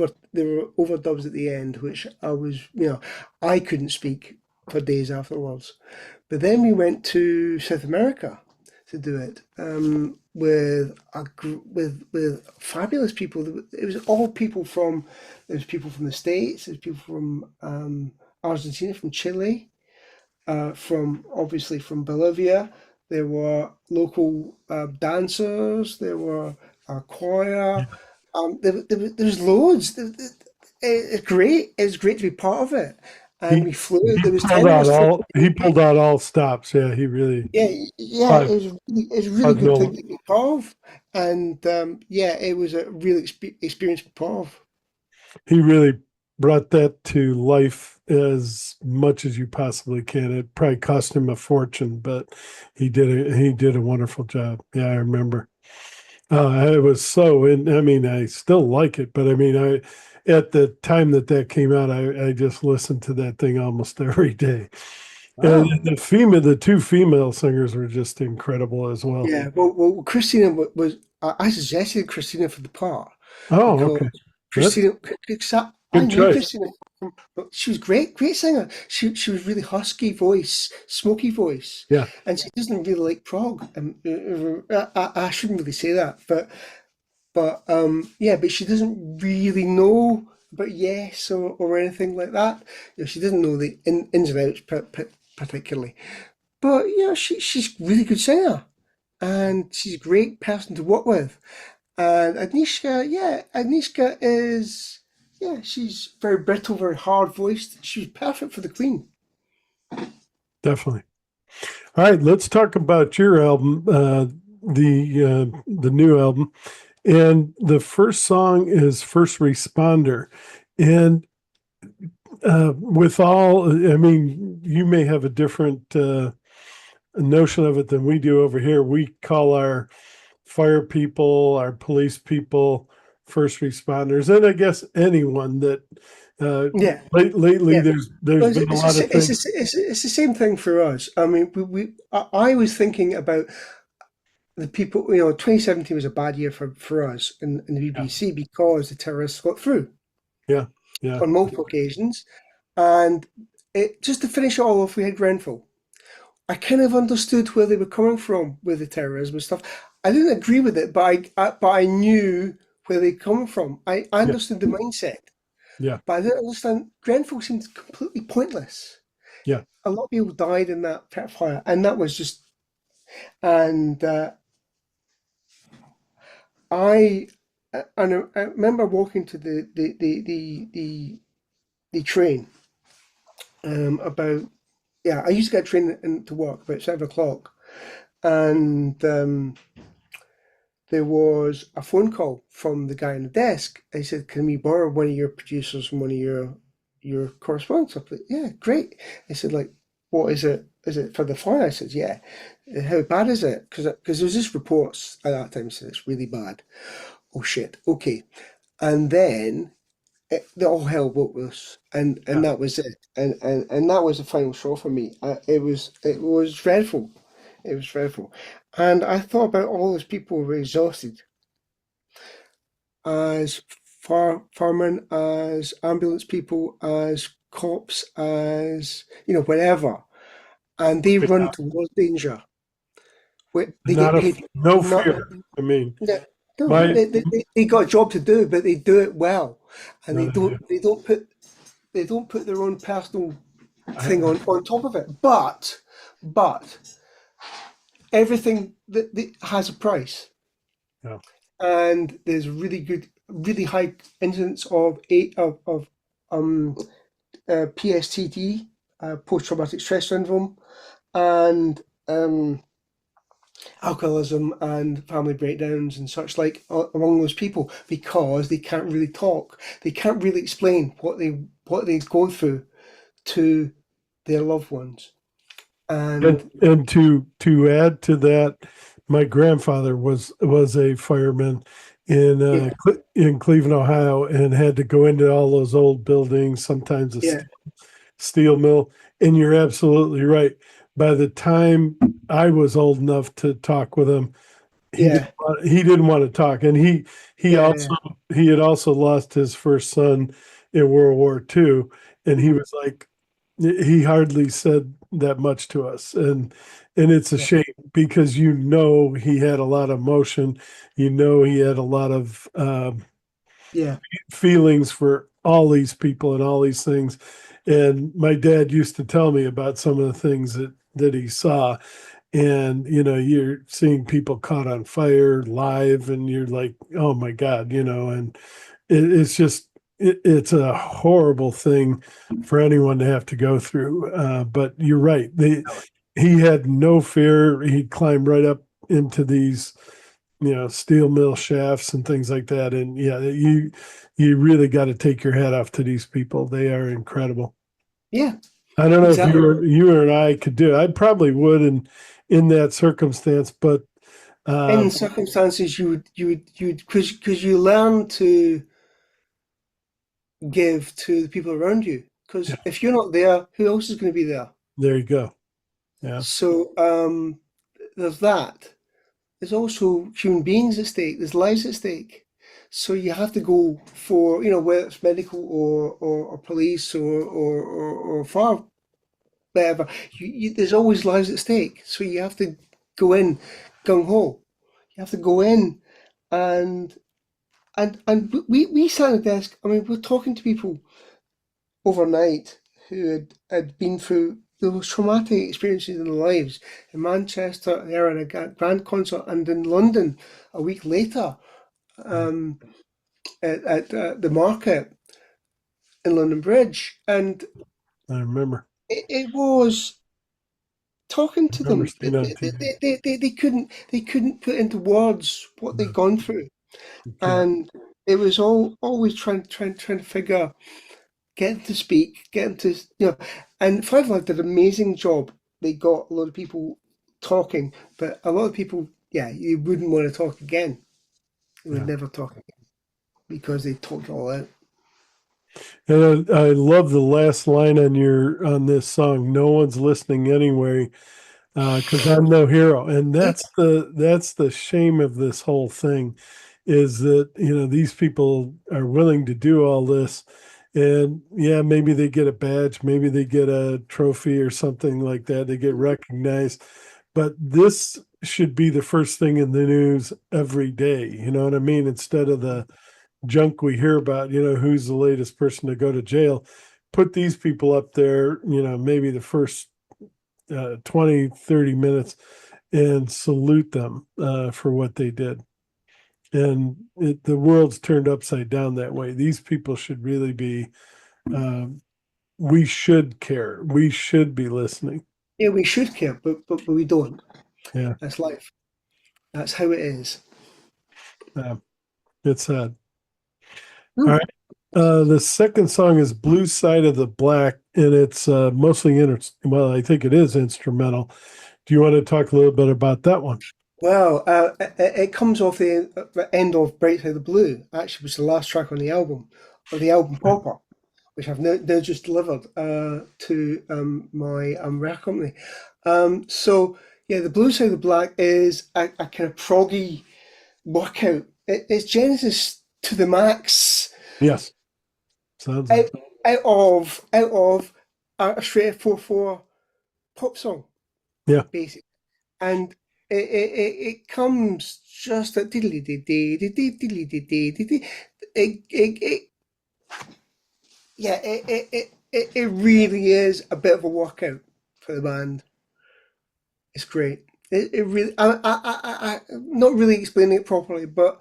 overdubs at the end, which I was, I couldn't speak for days afterwards. But then we went to South America to do it with fabulous people. It was all people from there was people from the States, there was people from Argentina, from Chile, from obviously from Bolivia. There were local dancers. There were a choir. There was loads. It's great. It's great to be part of it. And
he
we flew.
he
There was
pulled
ten of
out
us flew.
all stops. Yeah, he really
Yeah, yeah.
five
It was a really
five
good thing
mil.
to be part of. And yeah, it was a real experience to be part of.
He really brought that to life as much as you possibly can. It probably cost him a fortune, but he did a wonderful job. Yeah, I remember. It was so, and I mean, I still like it, but I mean, I at the time that that came out, I just listened to that thing almost every day. And
Wow.
the two female singers were just incredible as well.
Yeah. Well, Christina was. I suggested Christina for the part
Oh,
because
okay, that's
Christina, because I
good
knew
choice.
Christina, but she was great, great singer. She was really husky voice, smoky voice,
Yeah,
and she doesn't really like prog. I shouldn't really say that, but yeah, but she doesn't really know about Yes or anything like that. She doesn't know the ins and outs particularly. But she's a really good singer, and she's a great person to work with. And Agnieszka is, yeah, she's very brittle, very hard voiced. She's perfect for the Queen.
definitely. All right, let's talk about your album, the new album. And the first song is First Responder. And with all, I mean, you may have a different notion of it than we do over here. We call our fire people, our police people, first responders, and I guess anyone that
Yeah,
lately
yeah.
there's
Well,
been a lot of things.
it's the same thing for us. I mean, I was thinking about the people. 2017 was a bad year for us in the
Yeah,
BBC because the terrorists got through
yeah, yeah,
on multiple occasions, and just to finish it all off, we had Grenfell. I kind of understood where they were coming from with the terrorism and stuff. I didn't agree with it, but I knew where they come from. I
yeah,
understood the mindset,
yeah,
but I didn't understand. Grenfell seemed completely pointless.
yeah.
A lot of people died in that fire, and that was just. And I I remember walking to the train about yeah. I used to get a train to work about 7 o'clock, and there was a phone call from the guy on the desk. He said, "Can we borrow one of your producers and one of your correspondents?" I said, "Yeah, great." He said, "Like, what is it? Is it for the fire?" I said, "Yeah." How bad is it? Because there's just reports at that time saying it's really bad. Oh shit. Okay. And then the all hell broke loose, and
Yeah.
that was it. And that was the final straw for me. It was dreadful. It was dreadful. And I thought about all those people who were exhausted as firemen, as ambulance people, as cops, as whatever, and they run
Yeah.
towards danger. Where they
Not
get
a
paid
no fear.
nothing.
I mean,
No, no,
my
they got a job to do, but they do it well, and they
yeah,
don't put their own personal thing
I,
on top of it. But everything that has a price,
yeah.
and there's really high incidence of eight of PSTD, post traumatic stress syndrome, and alcoholism and family breakdowns and such like among those people because they can't really talk. They can't really explain what they go through to their loved ones. And
And to add to that, my grandfather was a fireman
Yeah,
in Cleveland, Ohio, and had to go into all those old buildings, sometimes a
yeah,
steel mill. And you're absolutely right. By the time I was old enough to talk with him,
yeah,
he didn't want to talk, and he
yeah,
also he had also lost his first son in World War II, and he
mhm,
was like he hardly said that much to us, and it's a
yeah,
shame because he had a lot of emotion, he had a lot of
yeah,
feelings for all these people and all these things. And my dad used to tell me about some of the things that he saw. And, you're seeing people caught on fire live, and you're like, oh my God, and it's just, it's a horrible thing for anyone to have to go through. But you're right. He had no fear. He'd climb right up into these steel mill shafts and things like that. And yeah, you really got to take your hat off to these people. They are incredible.
yeah,
I don't know if
exactly.
you and I could do it. I probably would in that circumstance, but uh,
In circumstances, because you learn to give to the people around you.
yeah,
Because if you're not there, who else is going to be there?
there you go. Yeah,
So there's that. There's also human beings at stake. There's lives at stake. So you have to go for, whether it's medical or police or fire, whatever. There's always lives at stake. So you have to go in gung ho. You have to go in and we sat at the desk. I mean, we're talking to people overnight who had been through the most traumatic experiences in their lives. In Manchester, there at a grand concert, and in London a week later um, at the market in London Bridge. And
I remember.
it was talking
I
to
remember
them.
seeing on TV.
They couldn't put into words what they'd
No,
gone through.
you can't.
And it was always trying to figure, get them to speak, get them to, and Five Live did an amazing job. They got a lot of people talking, but a lot of people, yeah, you wouldn't want to talk again. You would
Yeah.
never talk again because they talked all out.
And I love the last line on this song. No one's listening anyway, because I'm no hero. And
Yeah,
that's the shame of this whole thing, is that these people are willing to do all this, and yeah, maybe they get a badge, maybe they get a trophy or something like that. They get recognized, but this should be the first thing in the news every day. You know what I mean? Instead of the junk we hear about, who's the latest person to go to jail. Put these people up there, maybe the first 20, 30 minutes, and salute them for what they did. And the world's turned upside down that way. These people should really be, um, we should care. We should be listening.
yeah, we should care, but we don't.
Yeah.
That's life. That's how it is.
It's sad. All
Hmm.
right. The second song is Blue Side of the Black, and it's mostly, well, I think it is instrumental. Do you want to talk a little bit about that one?
Well, it comes off the end of Bright Side of the Blue, actually, which is the last track on the album, or the album proper, which I've now just delivered to my record company. So, yeah, the Blue Side of the Black is a kind of proggy workout. It's Genesis to the max,
Yes. Sounds
out
like,
out of a straight 4/4 pop song,
yeah.
basically. And it comes just at diddly dee dee dee dee diddly dee dee dee dee. It yeah, it really is a bit of a workout for the band. It's great. It really I'm not really explaining it properly, but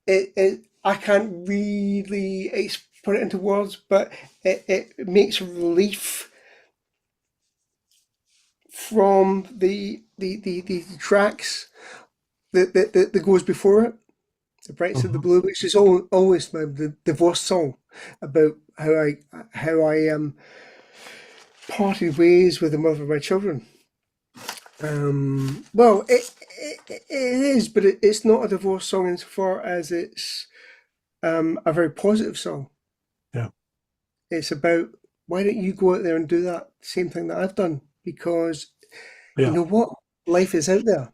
I can't really put it into words, but it makes relief from the tracks that goes before it. The Bright Side of the
Mhm.
Blue, which is always the divorce song about how I parted ways with the mother of my children. Well, it is, but it's not a divorce song insofar as it's a very positive song.
Yeah.
It's about why don't you go out there and do that same thing that I've done? Because you
Yeah.
know what? Life is out there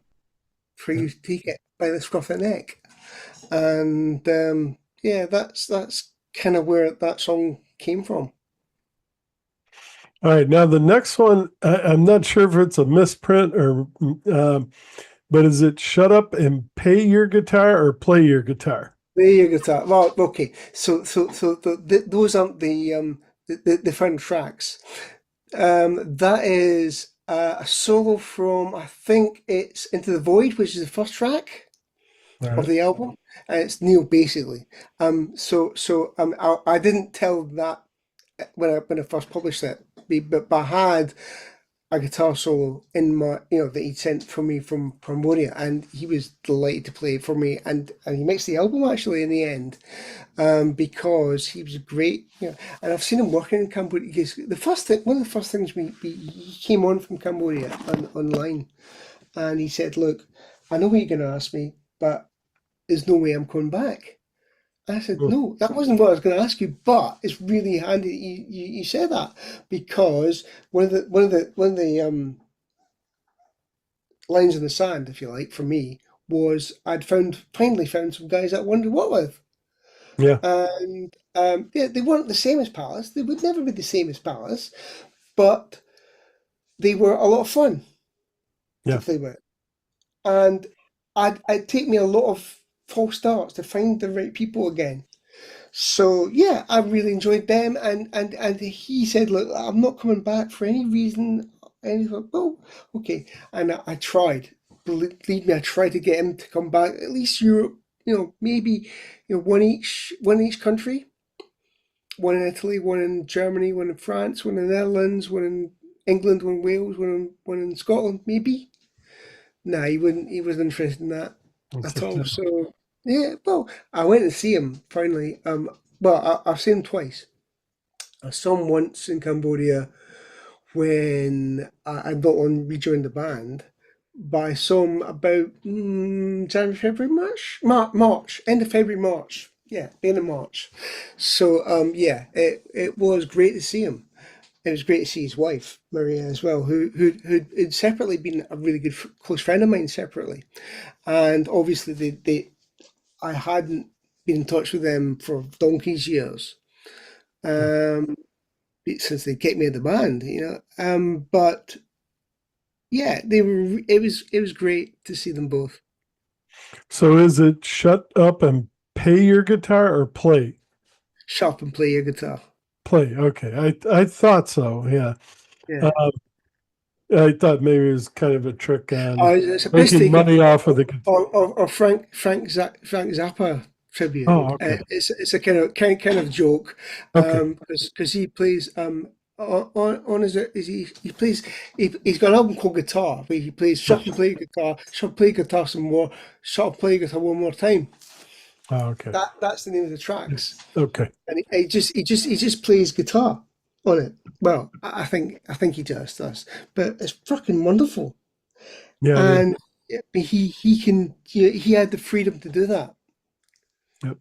for
Yeah.
you to take it by the scruff of the neck. And yeah, that's kind of where that song came from.
All right. Now the next one, I'm not sure if it's a misprint or, but is it "Shut Up and Pay Your Guitar" or "Play Your Guitar"?
There you go. That. Well, okay. Those aren't the final tracks. That is a solo from, I think it's Into the Void, which is the first track
All
of
right.
the album, and it's Neil basically. I didn't tell that when I first published it, but I had a guitar solo in my, that he sent for me from Cambodia, and he was delighted to play it for me, and he mixed the album actually in the end, because he was great, and I've seen him working in Cambodia. The first thing, one of the first things he came on from Cambodia online, and he said, "Look, I know what you're going to ask me, but there's no way I'm coming back." I said,
Mm.
no, that wasn't what I was going to ask you, but it's really handy that you said that, because one of the lines in the sand, if you like, for me was I'd finally found some guys that I wanted to work with,
Yeah.
and yeah, they weren't the same as Palace. They would never be the same as Palace, but they were a lot of fun to
Yeah.
play with, and it'd take me a lot of false starts to find the right people again. So yeah, I really enjoyed them, and he said, "Look, I'm not coming back for any reason." And he's like, "Oh, okay." And I tried. Believe me, I tried to get him to come back. At least Europe, maybe one each country. One in Italy, one in Germany, one in France, one in the Netherlands, one in England, one in Wales, one in Scotland, maybe. Nah, he wouldn't. He wasn't interested in that
That's
at
a
all.
tough.
So yeah, well, I went to see him finally. Well, I've seen him twice. I saw him once in Cambodia when I got on rejoined the band. But I saw him about January, February, March, end of February, March. Yeah, the end of March. So yeah, it was great to see him. It was great to see his wife Maria as well, who'd separately been a really good close friend of mine separately, and obviously I hadn't been in touch with them for donkey's years. Um, since they kicked me out of the band. But yeah, they were. It was great to see them both.
So is it "Shut Up and Pay Your Guitar" or "Play"?
Shut up and play your guitar.
Play. Okay. I thought so. Yeah.
Yeah.
Uh, I thought maybe it was kind of a trick on
It's a piss
making
take
money off of the guitar.
or Frank Zappa tribute.
Oh, okay.
It's a kind of joke,
Okay.
because he plays on is he plays he's got an album called Guitar where he plays shut up and play guitar, shut up play guitar some more, shut up play guitar one more time.
Oh, okay.
That's the name of the tracks.
Okay.
And he just plays guitar on it. Well, I think he just does, but it's fucking wonderful.
Yeah, it is.
And he had the freedom to do that.
Yep.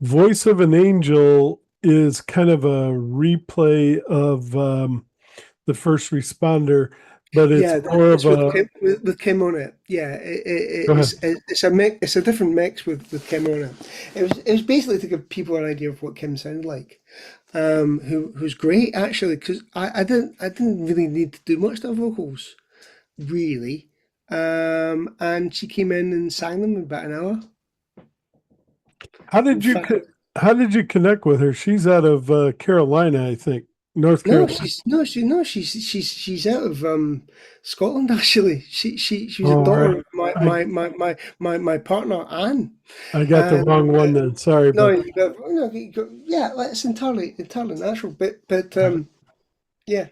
Voice of an Angel is kind of a replay of the first responder, but it's
Yeah,
more of
it's with
a.
Kim on it. Yeah,
Go ahead.
it's a mix. It's a different mix with Kim on it. It was basically to give people an idea of what Kim sounded like. Who's great actually, because I didn't really need to do much to her vocals really. And she came in and sang them in about an hour.
How
In
did you
fact,
how did you connect with her? She's out of Carolina, I think, North
no,
Carolina.
she's no, she no, she's out of Scotland actually. She was a
Oh, all
daughter
right.
of my
I
my my my my, my partner Anne.
I got the
And
wrong one then. Sorry
no,
about
yeah, well, it's entirely natural. But
that.
yeah,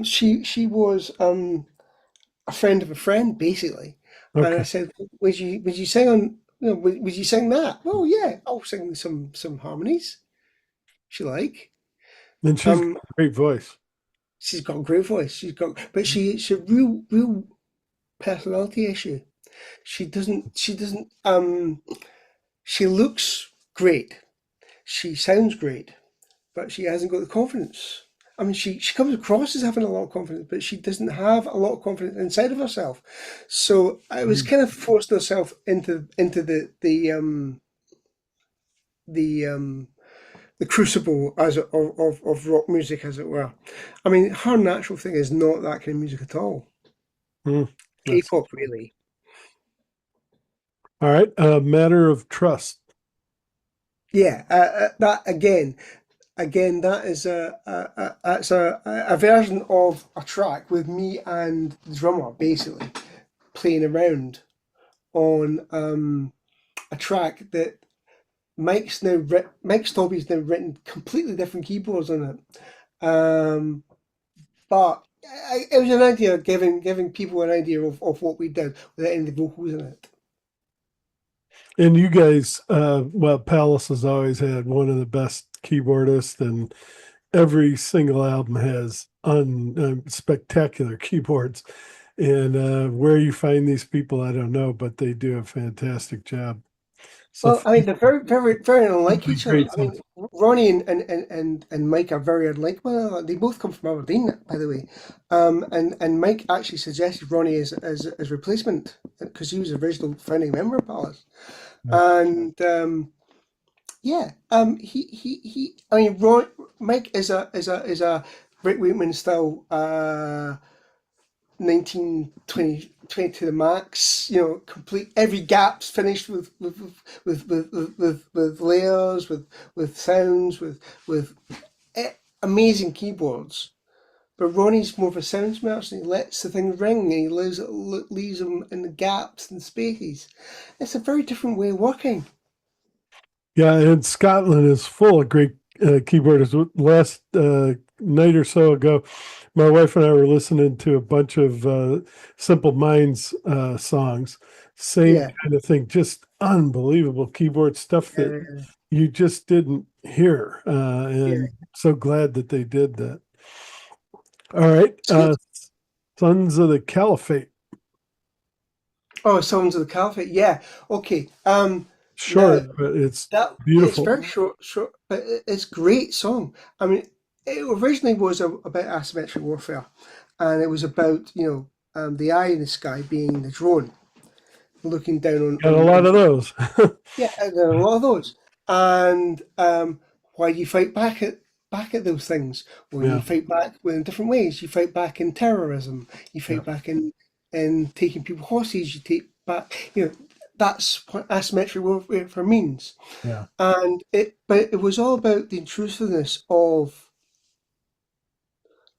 she was a friend of a friend basically, and I
Okay.
said, would you sing on, would you sing that? Oh yeah, I'll sing some harmonies. She like.
And she's got
Um,
a great voice.
she's got a great voice. But she's a real personality issue. She looks great. She sounds great, but she hasn't got the confidence. I mean, she comes across as having a lot of confidence, but she doesn't have a lot of confidence inside of herself. So I was
Mm.
kind of forcing herself into the the crucible of rock music, as it were. I mean, her natural thing is not that kind of music at all.
Mm. That's
K-pop, really.
all right. A matter of trust.
Yeah, that again, that is that's a version of a track with me and the drummer basically playing around on a track that Mike Stobby's now written completely different keyboards on it. But it was an idea giving people an idea of what we did without any of the vocals in it.
And you guys, well, Palace has always had one of the best keyboardists, and every single album has spectacular keyboards. And where you find these people, I don't know, but they do a fantastic job. So
Well, I mean, they're very unlike each other.
great
I mean,
stuff.
Ronnie and Mike are very unlike one another. They both come from Aberdeen, by the way. And Mike actually suggested Ronnie as replacement because he was the original founding member of Palace.
Yeah.
And yeah, I mean, Mike is a Rick Wakeman style 1920 to the max, complete every gap's finished with layers, with sounds, with amazing keyboards. But Ronnie's more of a sounds merchant. He lets the thing ring and he leaves them in the gaps and spaces. It's a very different way of working.
Yeah, and Scotland is full of great keyboardists. Last night or so ago, my wife and I were listening to a bunch of Simple Minds songs. Same
Yeah.
kind of thing, just unbelievable keyboard stuff that
Uh,
you just didn't hear.
yeah.
And so glad that they did that. All right,
So,
Sons of the Caliphate.
oh, Songs of the Caliphate. Yeah. Okay. Now
Short, but it's
that it's
beautiful.
very short, but it's a great song. I mean, it originally was about asymmetric warfare, and it was about the eye in the sky being the drone looking down
Got a lot
on
of those.
yeah, and there are a lot of those. And why do you fight back at those things? Well, you
Yeah,
fight back in different ways. You fight back in terrorism. You
yeah,
fight back in taking people hostage. You take back. That's what asymmetric warfare means.
yeah.
But it was all about the intrusiveness of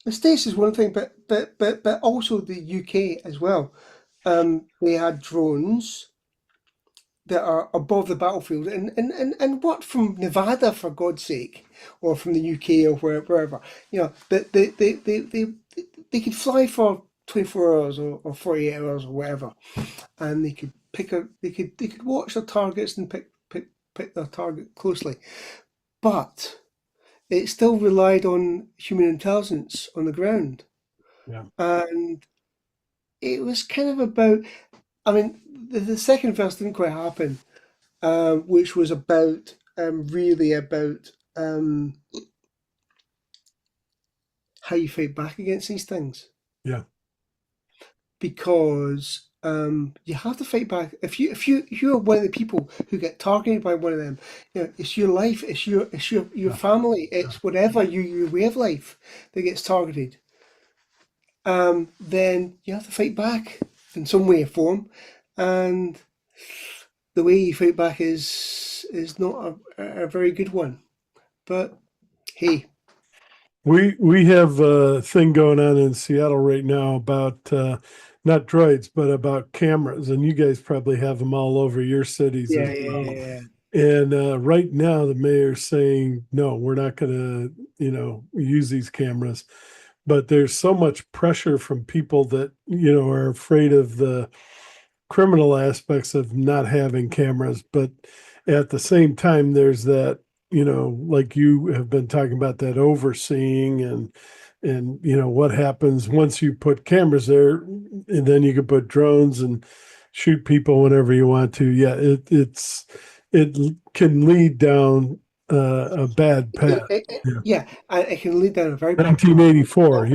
the States is one thing, but also the UK as well. They had drones that are above the battlefield and what from Nevada for God's sake, or from the UK or wherever, that they could fly for 24 hours or 48 hours or whatever, and they could they could watch their targets and pick their target closely, but it still relied on human intelligence on the ground,
Yeah.
and it was kind of about. I mean, the second verse didn't quite happen, which was about really about how you fight back against these things,
Yeah.
because you have to fight back. If you're one of the people who get targeted by one of them, it's your life, it's your
Yeah.
family,
Yeah.
it's whatever your way of life that gets targeted. Then you have to fight back in some way or form, and the way you fight back is not a very good one. But hey,
We have a thing going on in Seattle right now about not droids, but about cameras, and you guys probably have them all over your cities as
yeah, yeah,
well.
yeah,
And right now, the mayor's saying, no, we're not going to, use these cameras. But there's so much pressure from people that, are afraid of the criminal aspects of not having cameras. But at the same time, there's that, like you have been talking about, that overseeing and and what happens once you put cameras there, and then you can put drones and shoot people whenever you want to. Yeah, it can lead down a bad path. Yeah.
Yeah, and it can lead down a very bad path.
1984,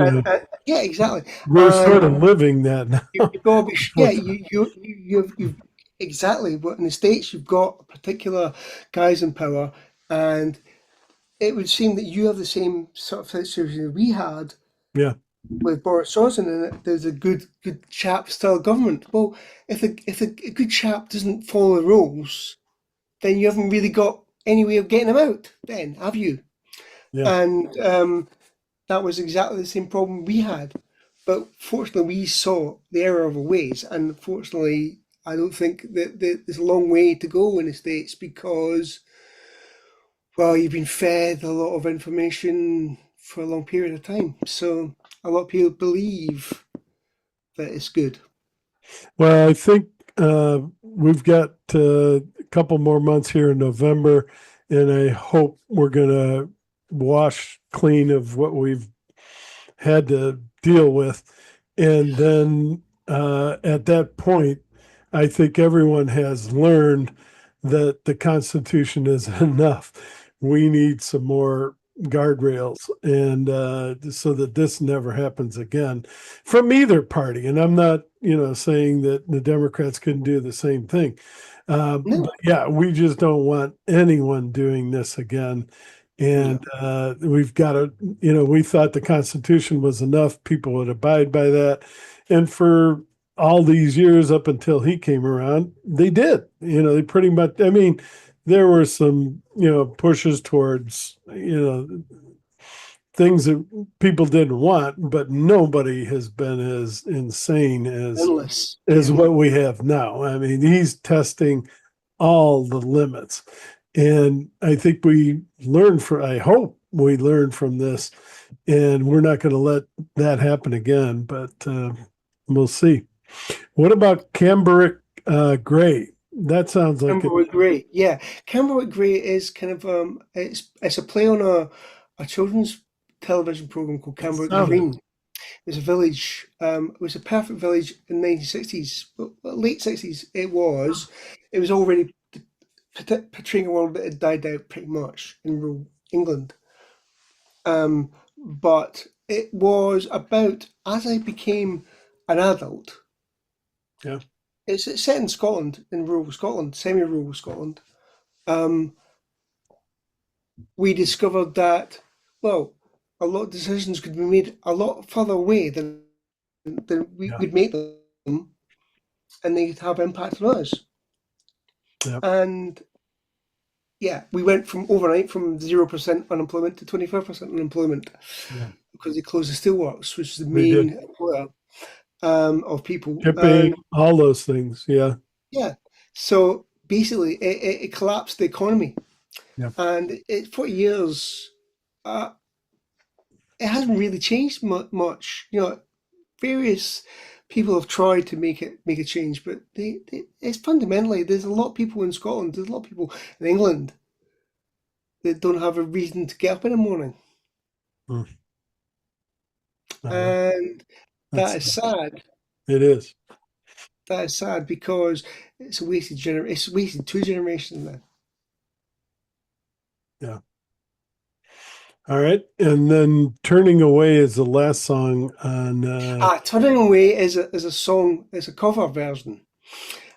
Yeah, exactly.
we're sort
And
of living that now.
you've got to be, yeah,
Unfortunately.
you've exactly what in the States you've got particular guys in power, and it would seem that you have the same sort of situation we had
Yeah,
with Boris Johnson, and there's a good chap style government. Well, if a good chap doesn't follow the rules, then you haven't really got any way of getting him out. Then have you?
yeah.
And that was exactly the same problem we had. But fortunately, we saw the error of our ways, and fortunately, I don't think that there's a long way to go in the States because, well, you've been fed a lot of information for a long period of time. So a lot of people believe that it's good.
Well, I think we've got a couple more months here in November, and I hope we're going to wash clean of what we've had to deal with. And then at that point, I think everyone has learned that the Constitution is enough. We need some more guardrails, and so that this never happens again from either party. And I'm not, saying that the Democrats couldn't do the same thing. But
No,
yeah, we just don't want anyone doing this again. And
no.
we've got to, we thought the Constitution was enough. People would abide by that. And for all these years up until he came around, they did. They pretty much, I mean, there were some, pushes towards, things that people didn't want, but nobody has been as insane
Endless.
as
Yeah.
what we have now. I mean, he's testing all the limits. And I think I hope we learn from this, and we're not going to let that happen again, but we'll see. What about Cambric Gray? That sounds like it.
Camberwick Grey. Yeah. Camberwick Grey is kind of it's a play on a children's television program called
It
Camberwick
sounded.
Green. It was a village. It was a perfect village in the 1960s, well, late 60s. It was. It was already portraying a world that had died out pretty much in rural England. But it was about as I became an adult.
Yeah.
It's set in Scotland, in rural Scotland, semi-rural Scotland. Um, we discovered that, well, a lot of decisions could be made a lot further away than we
Yeah.
would make them, and they could have impact on us.
Yeah.
And yeah, we went from overnight from 0% unemployment to 25% unemployment
Yeah.
because they closed the steelworks, which is the
We did.
main employer of people.
Shipping,
And
all those things. Yeah.
yeah, so basically, it collapsed the economy,
Yeah.
and for years, uh, it hasn't really changed much. Various people have tried to make a change, but it's fundamentally there's a lot of people in Scotland, there's a lot of people in England that don't have a reason to get up in the morning,
Mm. Uh,
and that
that's
is sad.
it is.
That is sad because it's a wasted It's wasted two generations now.
Yeah. All right. And then Turning Away is the last song on
Turning Away is a song. It's a cover version.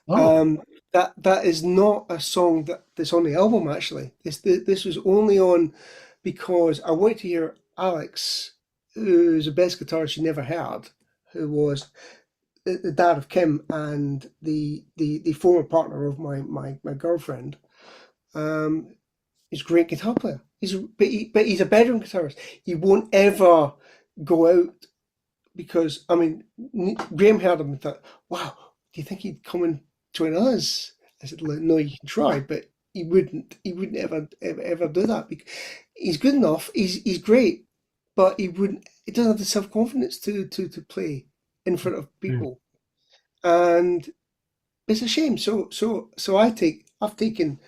oh,
Um, that is not a song that's on the album. Actually, this was only on because I wanted to hear Alex, who's the best guitarist you never heard, who was the dad of Kim and the former partner of my girlfriend. Um, he's a great guitar player. But he's a bedroom guitarist. He won't ever go out because I mean Graham heard him and thought, "Wow, do you think he'd come and join us?" I said, "Look, no, you can try, but he wouldn't. He wouldn't ever do that because he's good enough. He's great, but he wouldn't. He doesn't have the self confidence to play in front of
yeah.
people, and it's a shame. So I've taken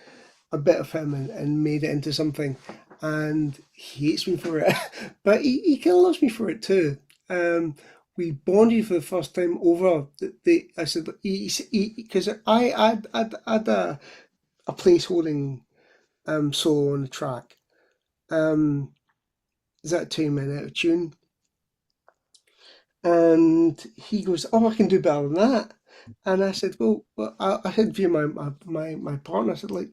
a bit of him and made it into something, and he hates me for it, but he kind of loves me for it too. We bonded for the first time over I said because I had a placeholding solo on the track. Um, is that 2 minute out of tune? And he goes, "Oh, I can do better than that." And I said, "Well, I said via my partner, I said, like,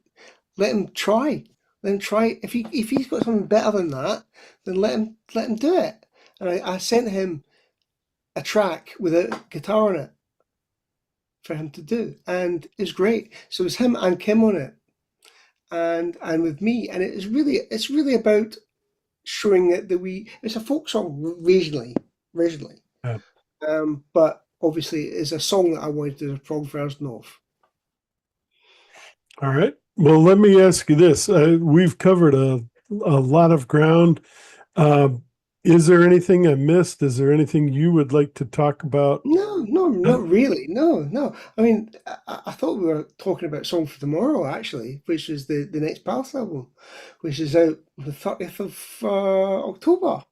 let him try. Let him try. If he's got something better than that, then let him do it." And I sent him a track with a guitar on it for him to do, and it's great. So it was him and Kim on it, and with me, and it's really about showing that it's a folk song originally,
Yeah.
but obviously it's a song that I wanted to do a prog version of.
All right. Well, let me ask you this. We've covered a lot of ground. Uh, is there anything I missed? Is there anything you would like to talk about?
No, no, not really. No, no. I mean, I thought we were talking about Song for Tomorrow, actually, which is the next Palace album, which is out the 30th of October.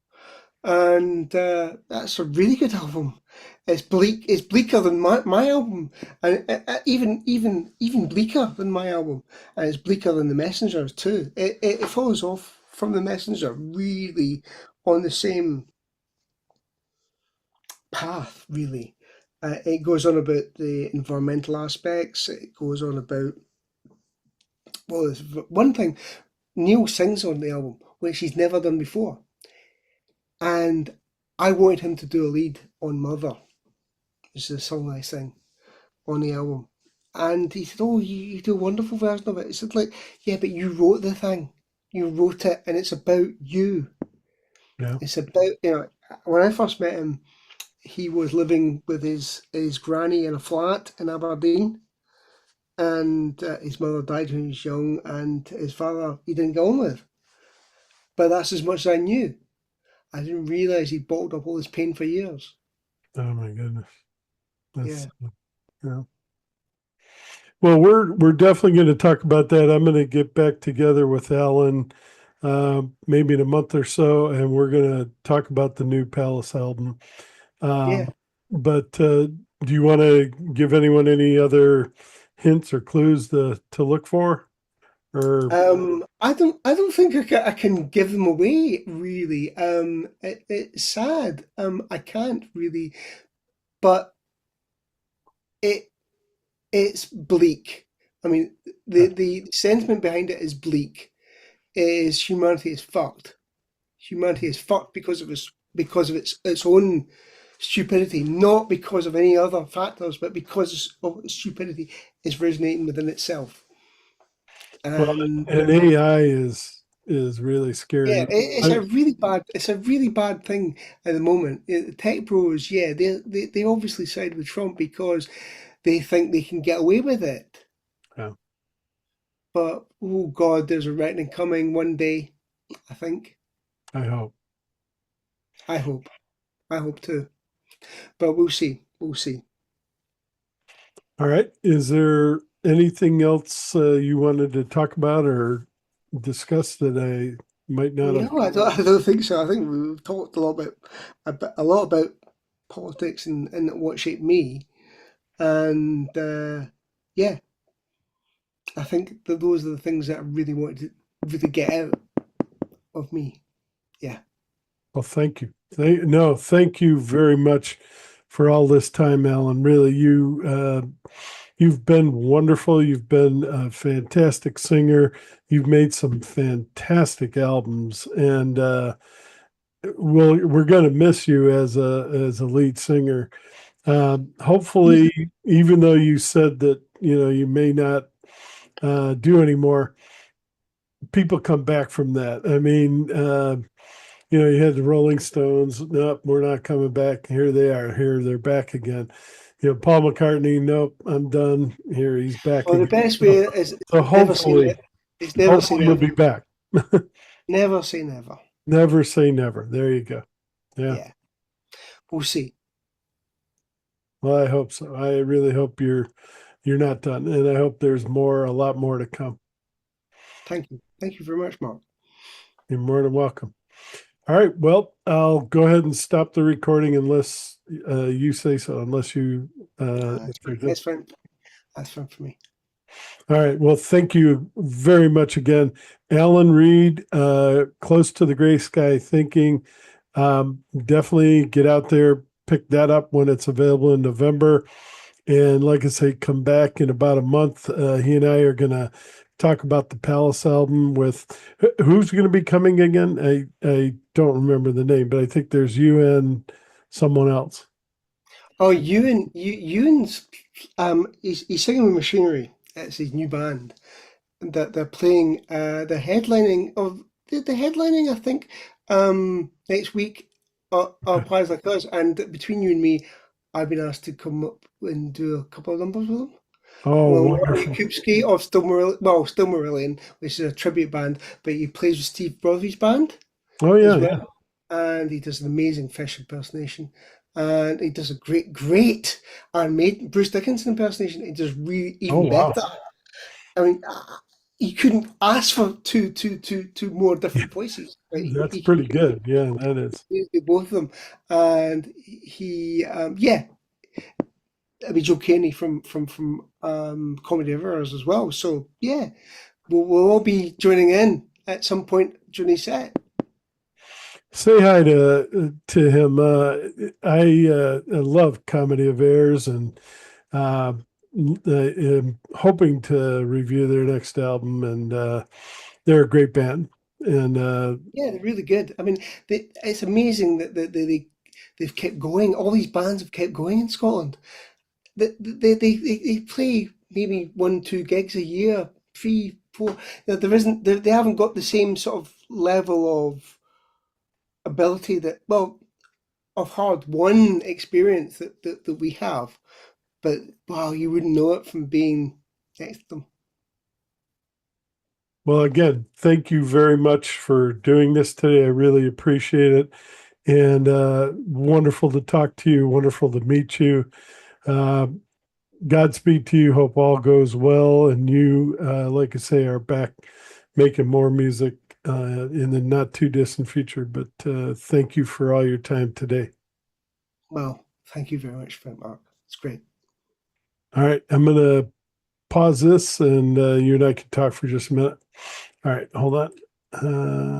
And that's a really good album. It's bleak. It's bleaker than my album, and even bleaker than my album, and it's bleaker than the Messengers too. It follows off from the Messenger really on the same path, really. It goes on about the environmental aspects. It goes on about, well, there's one thing Neil sings on the album, which he's never done before, and I wanted him to do a lead on Mother, which is a song I sing on the album. And he said, "Oh, you do a wonderful version of it." He said, like, "Yeah, but you wrote the thing. You wrote it, and it's about you.
Yeah.
It's about, when I first met him, he was living with his granny in a flat in Aberdeen, and his mother died when he was young, and his father he didn't get on with. But that's as much as I knew. I didn't realise he'd bottled up all his pain for years.
Oh my goodness. That's
Yeah,
yeah. Well, we're definitely going to talk about that. I'm going to get back together with Alan, maybe in a month or so, and we're going to talk about the new Palace album.
yeah.
But do you want to give anyone any other hints or clues to look for? Or
I don't think I can give them away really. It's sad. I can't really, but it it's bleak. I mean, the sentiment behind it is bleak. Is humanity is fucked. Humanity is fucked because of its own stupidity, not because of any other factors, but because of its stupidity is resonating within itself.
well,
And
and AI is really
yeah,
scary.
it's
I,
a really bad thing at the moment. The tech bros, yeah, they obviously side with Trump because they think they can get away with it.
yeah,
But oh God, there's a reckoning coming one day, I think.
I hope.
I hope. I hope too. But we'll see. We'll see.
All right. Is there anything else you wanted to talk about or discuss that I might not have?
No, I don't think so. I think we've talked a lot about politics and what shaped me. And yeah, I think that those are the things that I really wanted to really get out of me. Yeah.
Well, thank you. No, thank you very much for all this time, Alan. Really, you've been wonderful. You've been a fantastic singer. You've made some fantastic albums, and we're going to miss you as a lead singer. Hopefully, even though you said that you may not do anymore, people come back from that. I mean, you had the Rolling Stones. Nope, we're not coming back. Here they are. Here they're back again. Paul McCartney. Nope, I'm done. Here he's back
Well, the
again.
best
So,
way is
so
never say
hopefully,
it's never say
hopefully you'll be
never.
back.
Never say never.
Never say never. There you go. Yeah.
Yeah. We'll see.
Well, I hope so. I really hope you're not done, and I hope there's a lot more to come.
Thank you. Thank you very much, Mark.
You're more than welcome. All right. Well, I'll go ahead and stop the recording unless you say so, unless you.
That's fine. That's fine. That's fine for me.
All right. Well, thank you very much again. Alan Reed, Close to the Gray Sky Thinking. Definitely get out there, pick that up when it's available in November. And like I say, come back in about a month. He and I are going to talk about the Palace album with who's going to be coming again. I don't remember the name, but I think there's you and someone else.
Oh, Ewan's he's singing with Machinery. It's his new band that they're playing. The headlining, I think, next week are Pies Like Us. And between you and me, I've been asked to come up and do a couple of numbers with them.
Oh,
Well, Marty
wonderful.
Kupski of Still Marillion, which is a tribute band, but he plays with Steve Brothery's band
Oh,
as
yeah,
well,
yeah.
and he does an amazing Fish impersonation, and he does a great Iron Maiden Bruce Dickinson impersonation. He does really
Oh,
even
wow.
better. I mean, you couldn't ask for two more different voices. Right?
That's pretty good. Yeah, that is.
He did both of them, and yeah, I mean Joe Kenny from Comedy of Errors as well. So yeah, we'll all be joining in at some point during his set.
Say hi to him. I love Comedy of Errors, and uh, am hoping to review their next album. And they're a great band. And
Yeah, they're really good. I mean, it's amazing that they've kept going. All these bands have kept going in Scotland. They play maybe one, two gigs a year, three, four. There isn't they haven't got the same sort of level of ability of hard won experience that we have. But wow, you wouldn't know it from being next to them.
well, again, thank you very much for doing this today. I really appreciate it. And wonderful to talk to you. Wonderful to meet you. Uh, Godspeed to you. Hope all goes well. And you, like I say, are back making more music in the not too distant future. But thank you for all your time today.
Well, thank you very much for that, Mark. It's great.
All right. I'm going to pause this and you and I can talk for just a minute. All right. Hold on.